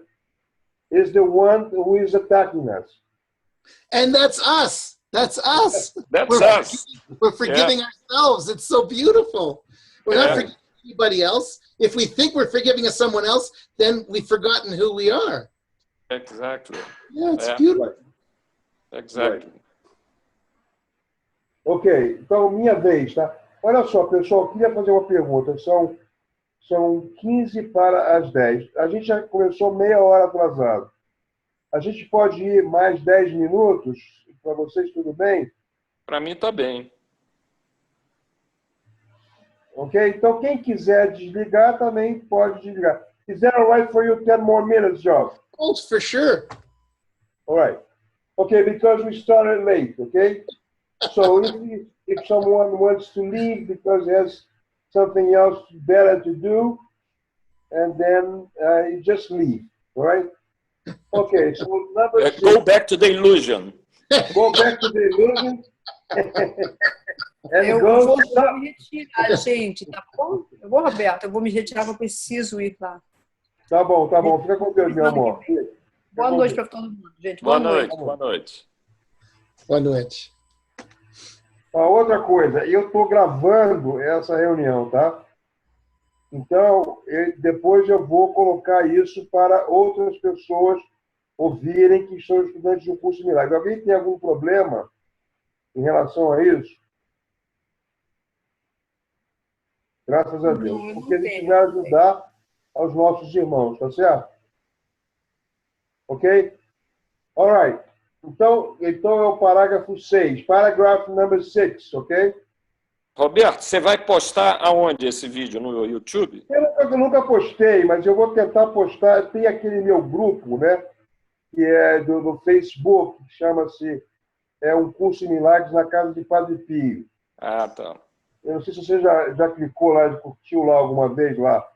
is the one who is attacking us. And that's us. That's us. That's us. We're forgiving ourselves. It's so beautiful. We're not forgiving anybody else. If we think we're forgiving someone else, then we've forgotten who we are. Exactly. Yeah, it's beautiful. Exactly. Right. Ok, então minha vez, tá? Olha só, pessoal, eu queria fazer uma pergunta. São 15 para as 10. A gente já começou meia hora atrasado. A gente pode ir mais 10 minutos? Para vocês, tudo bem? Para mim está bem. Ok? Então, quem quiser desligar também pode desligar. Is that all right for you? 10 more minutes, John? Oh, for sure. All right. Okay, because we started late, okay? So if someone wants to leave because he has something else better to do, and then you just leave, all right? Okay, so number 6. Go back to the illusion. Go back to the illusion. Eu And vou go stop. me retirar, gente, tá bom? Eu vou, Roberto, eu vou me retirar, eu preciso ir lá. Tá bom. Fica com Deus, meu amor. Boa noite para todo mundo, gente. Boa noite. Boa noite. Boa noite. Outra coisa, eu estou gravando essa reunião, tá? Então, depois eu vou colocar isso para outras pessoas ouvirem que são estudantes de um curso de milagre. Alguém tem algum problema em relação a isso? Graças a Deus. Não, Porque a gente tenho. vai ajudar aos nossos irmãos, tá certo? Ok? All right. Então é o parágrafo 6. Paragraph number 6, ok? Roberto, você vai postar aonde esse vídeo? No YouTube? Eu nunca postei, mas eu vou tentar postar. Tem aquele meu grupo, né? Que é do Facebook, que chama-se Um Curso em Milagres na Casa de Padre Pio. Ah, tá. Eu não sei se você já clicou lá, curtiu lá alguma vez lá.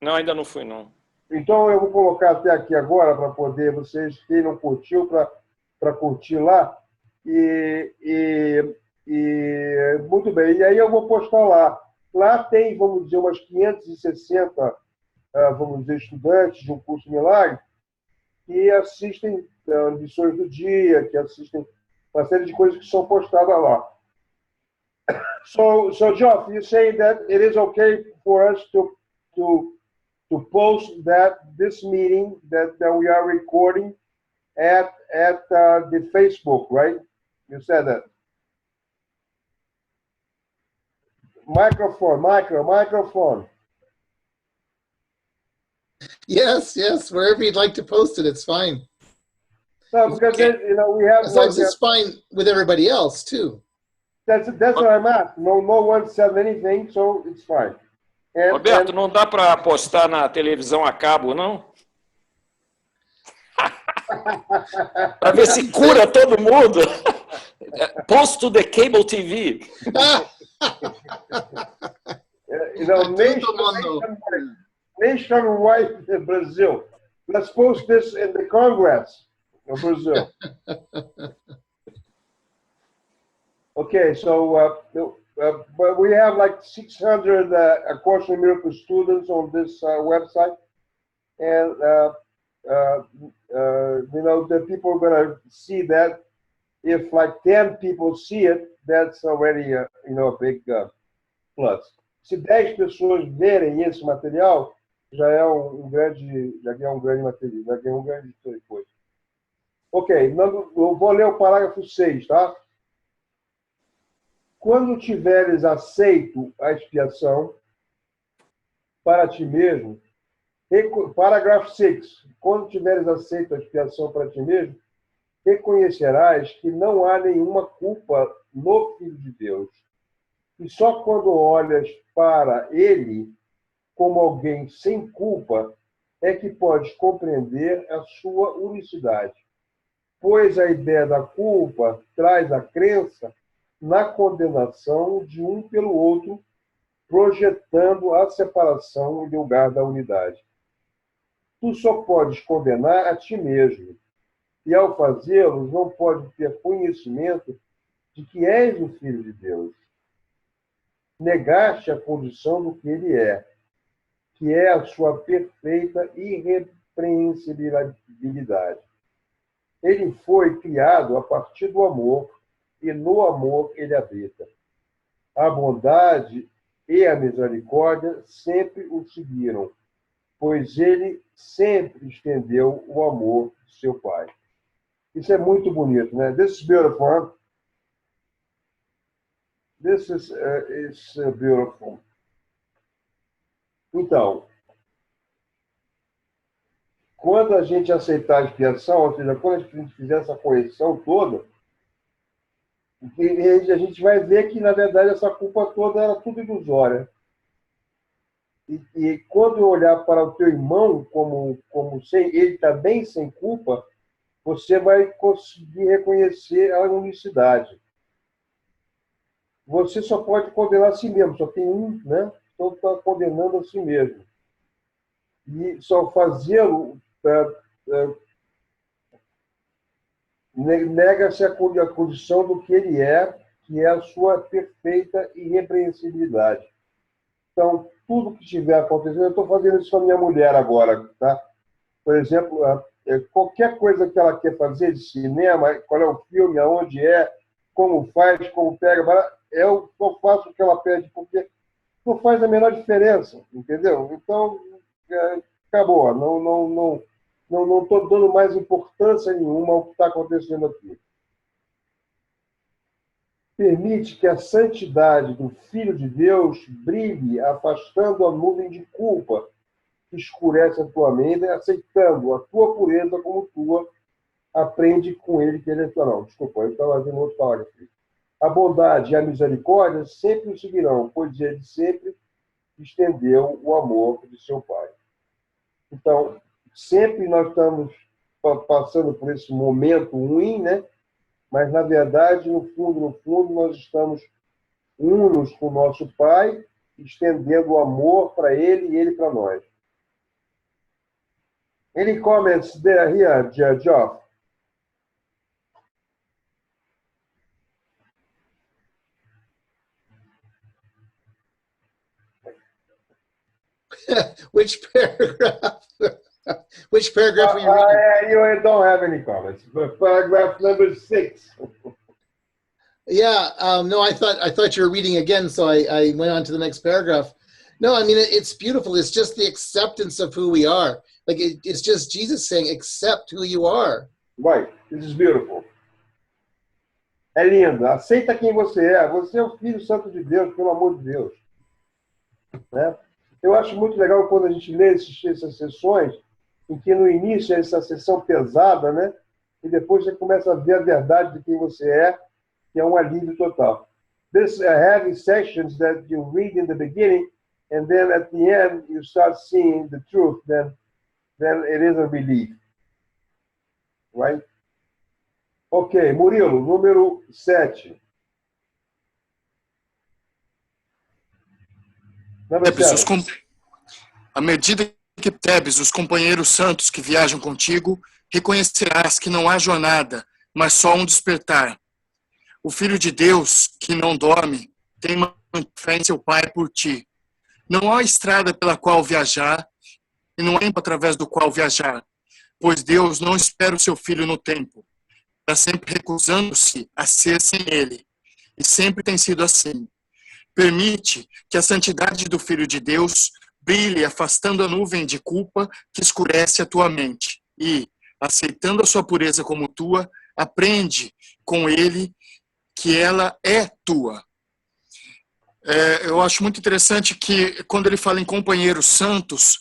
Não, ainda não fui, não. Então, eu vou colocar até aqui agora para poder vocês, quem não curtiu, para curtir lá. Muito bem. E aí eu vou postar lá. Lá tem, vamos dizer, umas 560, vamos dizer, estudantes de um curso de milagre que assistem lições do dia, que assistem uma série de coisas que são postadas lá. So Geoff, you say that it is okay for us to post this meeting that we are recording at the Facebook, right? You said that. Microphone. Yes, wherever you'd like to post it, it's fine. No, because we have. As long as it's fine with everybody else too. That's what I'm at. No one said anything, so it's fine. Roberto, não dá para postar na televisão a cabo, não? Para ver se cura todo mundo. Post to the cable TV. Nationwide Brazil. Let's post this in the Congress of Brazil. Okay, so but we have like 600 A Course in Miracles students on this website, and the people are going to see that. If like 10 people see it, that's already a big plus. Se 10 pessoas verem esse material, já é um grande material, já é um grande coisa. Ok, eu vou ler o parágrafo 6, tá? Quando tiveres aceito a expiação para ti mesmo, parágrafo 6, quando tiveres aceito a expiação para ti mesmo, reconhecerás que não há nenhuma culpa no Filho de Deus. E só quando olhas para ele como alguém sem culpa é que podes compreender a sua unicidade. Pois a ideia da culpa traz a crença na condenação de um pelo outro, projetando a separação em lugar da unidade. Tu só podes condenar a ti mesmo, e ao fazê-lo não podes ter conhecimento de que és o Filho de Deus. Negaste a condição do que ele é, que é a sua perfeita irrepreensibilidade. Ele foi criado a partir do amor, e no amor ele habita. A bondade e a misericórdia sempre o seguiram, pois ele sempre estendeu o amor de seu Pai. Isso é muito bonito, né? This is beautiful, huh? This is beautiful. Então, quando a gente aceitar a expiação, ou seja, quando a gente fizer essa correção toda, a gente vai ver que, na verdade, essa culpa toda era tudo ilusória. E quando eu olhar para o teu irmão como sem, ele também sem culpa, você vai conseguir reconhecer a unicidade. Você só pode condenar a si mesmo, só tem um, né? Então está condenando a si mesmo. E só fazê-lo nega-se a condição do que ele é, que é a sua perfeita irrepreensibilidade. Então, tudo que estiver acontecendo, eu estou fazendo isso com a minha mulher agora, tá? Por exemplo, qualquer coisa que ela quer fazer de cinema, qual é o filme, aonde é, como faz, como pega, eu faço o que ela pede, porque não faz a menor diferença, entendeu? Então, acabou. Não estou dando mais importância nenhuma ao que está acontecendo aqui. Permite que a santidade do Filho de Deus brilhe, afastando a nuvem de culpa que escurece a tua mente, aceitando a tua pureza como tua, aprende com ele que ele é tua. Não, desculpa, eu estava vendo outro parágrafo. A bondade e a misericórdia sempre o seguirão, pois ele sempre estendeu o amor de seu Pai. Então, sempre nós estamos passando por esse momento ruim, né? Mas, na verdade, no fundo, nós estamos unos com o nosso Pai, estendendo o amor para Ele e Ele para nós. Any comments there, here, Geoff? Which paragraph? Which paragraph are you reading? You don't have any comments. But paragraph number 6. Yeah, no, I thought you were reading again, so I went on to the next paragraph. No, I mean, it's beautiful. It's just the acceptance of who we are. Like, it's just Jesus saying, accept who you are. Right. This is beautiful. É lindo. Aceita quem você é. Você é o Filho Santo de Deus, pelo amor de Deus. Né? Eu acho muito legal quando a gente lê essas sessões, em que no início é essa sessão pesada, né? E depois você começa a ver a verdade de quem você é, que é um alívio total. This heavy sections that you read in the beginning, and then at the end you start seeing the truth, then it is a relief. Right? Ok, Murilo, número 7. À medida que percebes os companheiros santos que viajam contigo, reconhecerás que não há jornada, mas só um despertar. O Filho de Deus, que não dorme, tem fé em seu Pai por ti. Não há estrada pela qual viajar, e não há tempo através do qual viajar, pois Deus não espera o seu Filho no tempo. Está sempre recusando-se a ser sem ele, e sempre tem sido assim. Permite que a santidade do Filho de Deus brilhe, afastando a nuvem de culpa que escurece a tua mente. E, aceitando a sua pureza como tua, aprende com ele que ela é tua. Eu acho muito interessante que, quando ele fala em companheiros santos,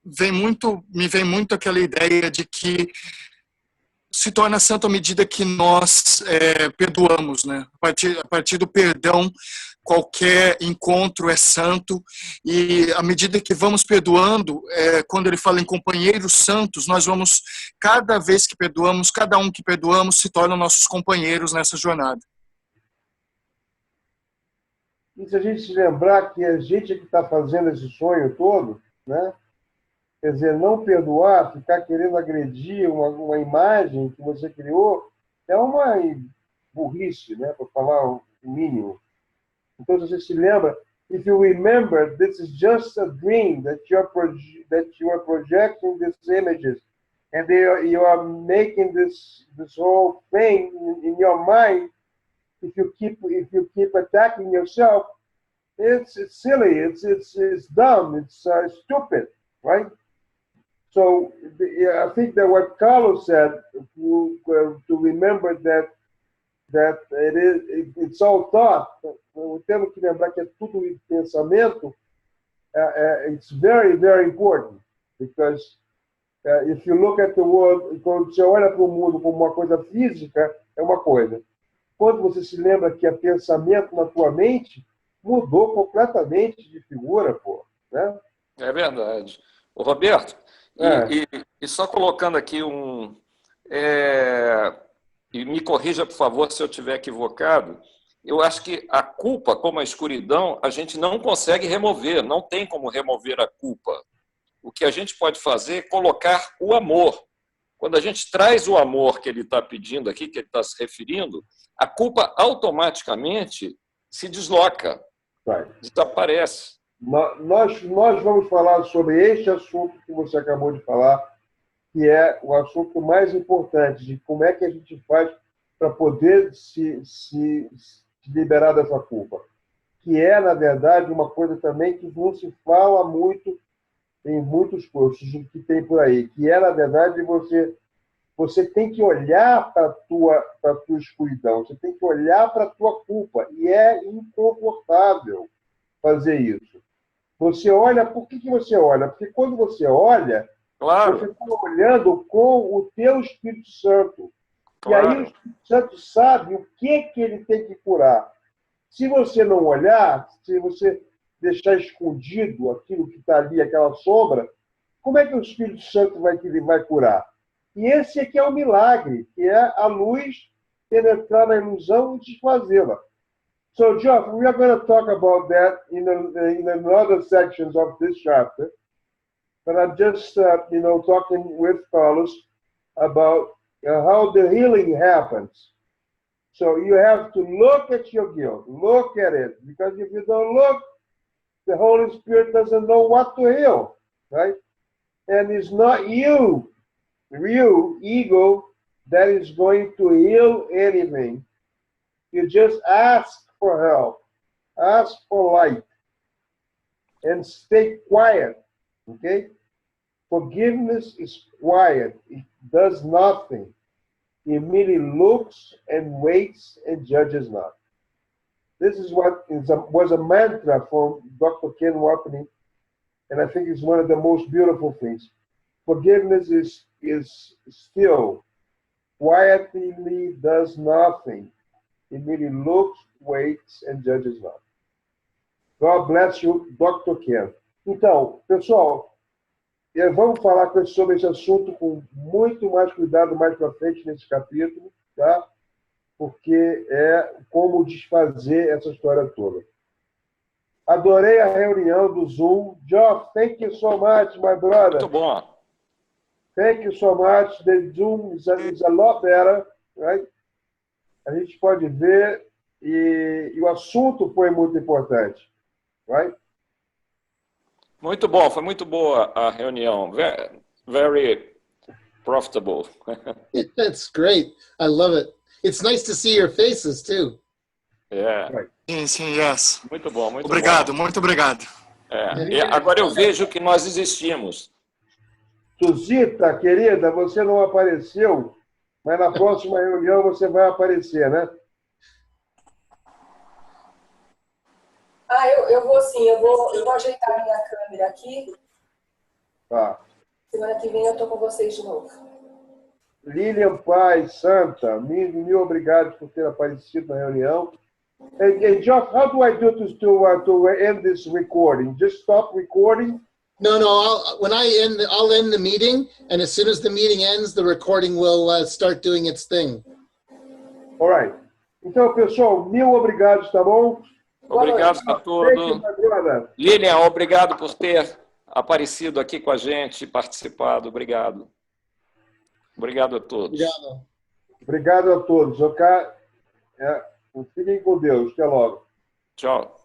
me vem muito aquela ideia de que se torna santo à medida que nós perdoamos, né? A partir do perdão, qualquer encontro é santo, e à medida que vamos perdoando, quando ele fala em companheiros santos, nós vamos, cada vez que perdoamos, cada um que perdoamos se tornam nossos companheiros nessa jornada. E se a gente se lembrar que a gente é que está fazendo esse sonho todo, né? Quer dizer, não perdoar, ficar querendo agredir uma imagem que você criou, é uma burrice, né? Para falar o mínimo. Então, você se lembra, if you remember, this is just a dream that you are projecting these images, and you are making this whole thing in your mind. If you keep attacking yourself, it's silly, it's dumb, it's stupid, right? So I think that what Carlos said, to remember that it's all thought. Temos que lembrar que é tudo pensamento. It's very, very important, because if you look at the world, quando você olha para o mundo como uma coisa física, é uma coisa. Quando você se lembra que é pensamento na tua mente, mudou completamente de figura, pô, né? É verdade. Ô, Roberto, e só colocando aqui e me corrija, por favor, se eu estiver equivocado, eu acho que a culpa, como a escuridão, a gente não consegue remover, não tem como remover a culpa. O que a gente pode fazer é colocar o amor. Quando a gente traz o amor que ele está pedindo aqui, que ele está se referindo, a culpa automaticamente se desloca, desaparece. Nós vamos falar sobre este assunto que você acabou de falar, que é o assunto mais importante, de como é que a gente faz para poder se liberar dessa culpa. Que é, na verdade, uma coisa também que não se fala muito em muitos cursos que tem por aí, que é, na verdade, você tem que olhar para a tua escuridão, você tem que olhar para a tua culpa, e é inconfortável fazer isso. Você olha, por que você olha? Porque quando você olha, claro, você está olhando com o teu Espírito Santo. claro. E aí o Espírito Santo sabe o que ele tem que curar. Se você não olhar, se você deixar escondido aquilo que está ali, aquela sombra, como é que o Espírito Santo vai curar? E esse aqui é o milagre, que é a luz penetrar na ilusão e desfazê-la. So, Geoff, we are going to talk about that in another sections of this chapter. But I'm just, talking with Carlos about how the healing happens. So you have to look at your guilt, look at it, because if you don't look, the Holy Spirit doesn't know what to heal, right? And it's not you, ego, that is going to heal anything. You just ask for help, ask for light, and stay quiet, okay? Forgiveness is quiet. It does nothing. It merely looks and waits and judges not. This is what was a mantra from Dr. Ken Wapnick, and I think it's one of the most beautiful things. Forgiveness is still, quietly does nothing. It merely looks, waits, and judges not. God bless you, Dr. Ken. Então, pessoal, vamos falar sobre esse assunto com muito mais cuidado mais para frente nesse capítulo, tá? Porque é como desfazer essa história toda. Adorei a reunião do Zoom. Geoff, thank you so much, my brother. Muito bom. Thank you so much. The Zoom is a lot better, right? A gente pode ver e o assunto foi muito importante, right? Muito bom, foi muito boa a reunião. Very profitable. That's great. I love it. It's nice to see your faces too. É. Sim, yes. Muito bom, muito obrigado, bom. muito obrigado. E agora eu vejo que nós existimos. Suzita, querida, você não apareceu, mas na próxima reunião você vai aparecer, né? Eu vou sim, eu vou ajeitar minha câmera aqui. Tá. Semana que vem eu estou com vocês de novo. Lilian Paz, Santa, mil obrigado por ter aparecido na reunião. And Geoff, how do I do to end this recording? Just stop recording? No, I'll end the meeting, and as soon as the meeting ends, the recording will start doing its thing. All right. Então, pessoal, mil obrigados, tá bom? Obrigado a todos. Lilian, obrigado por ter aparecido aqui com a gente, participado. Obrigado. Obrigado a todos. Obrigado. Obrigado a todos. Fiquem com Deus. Até logo. Tchau.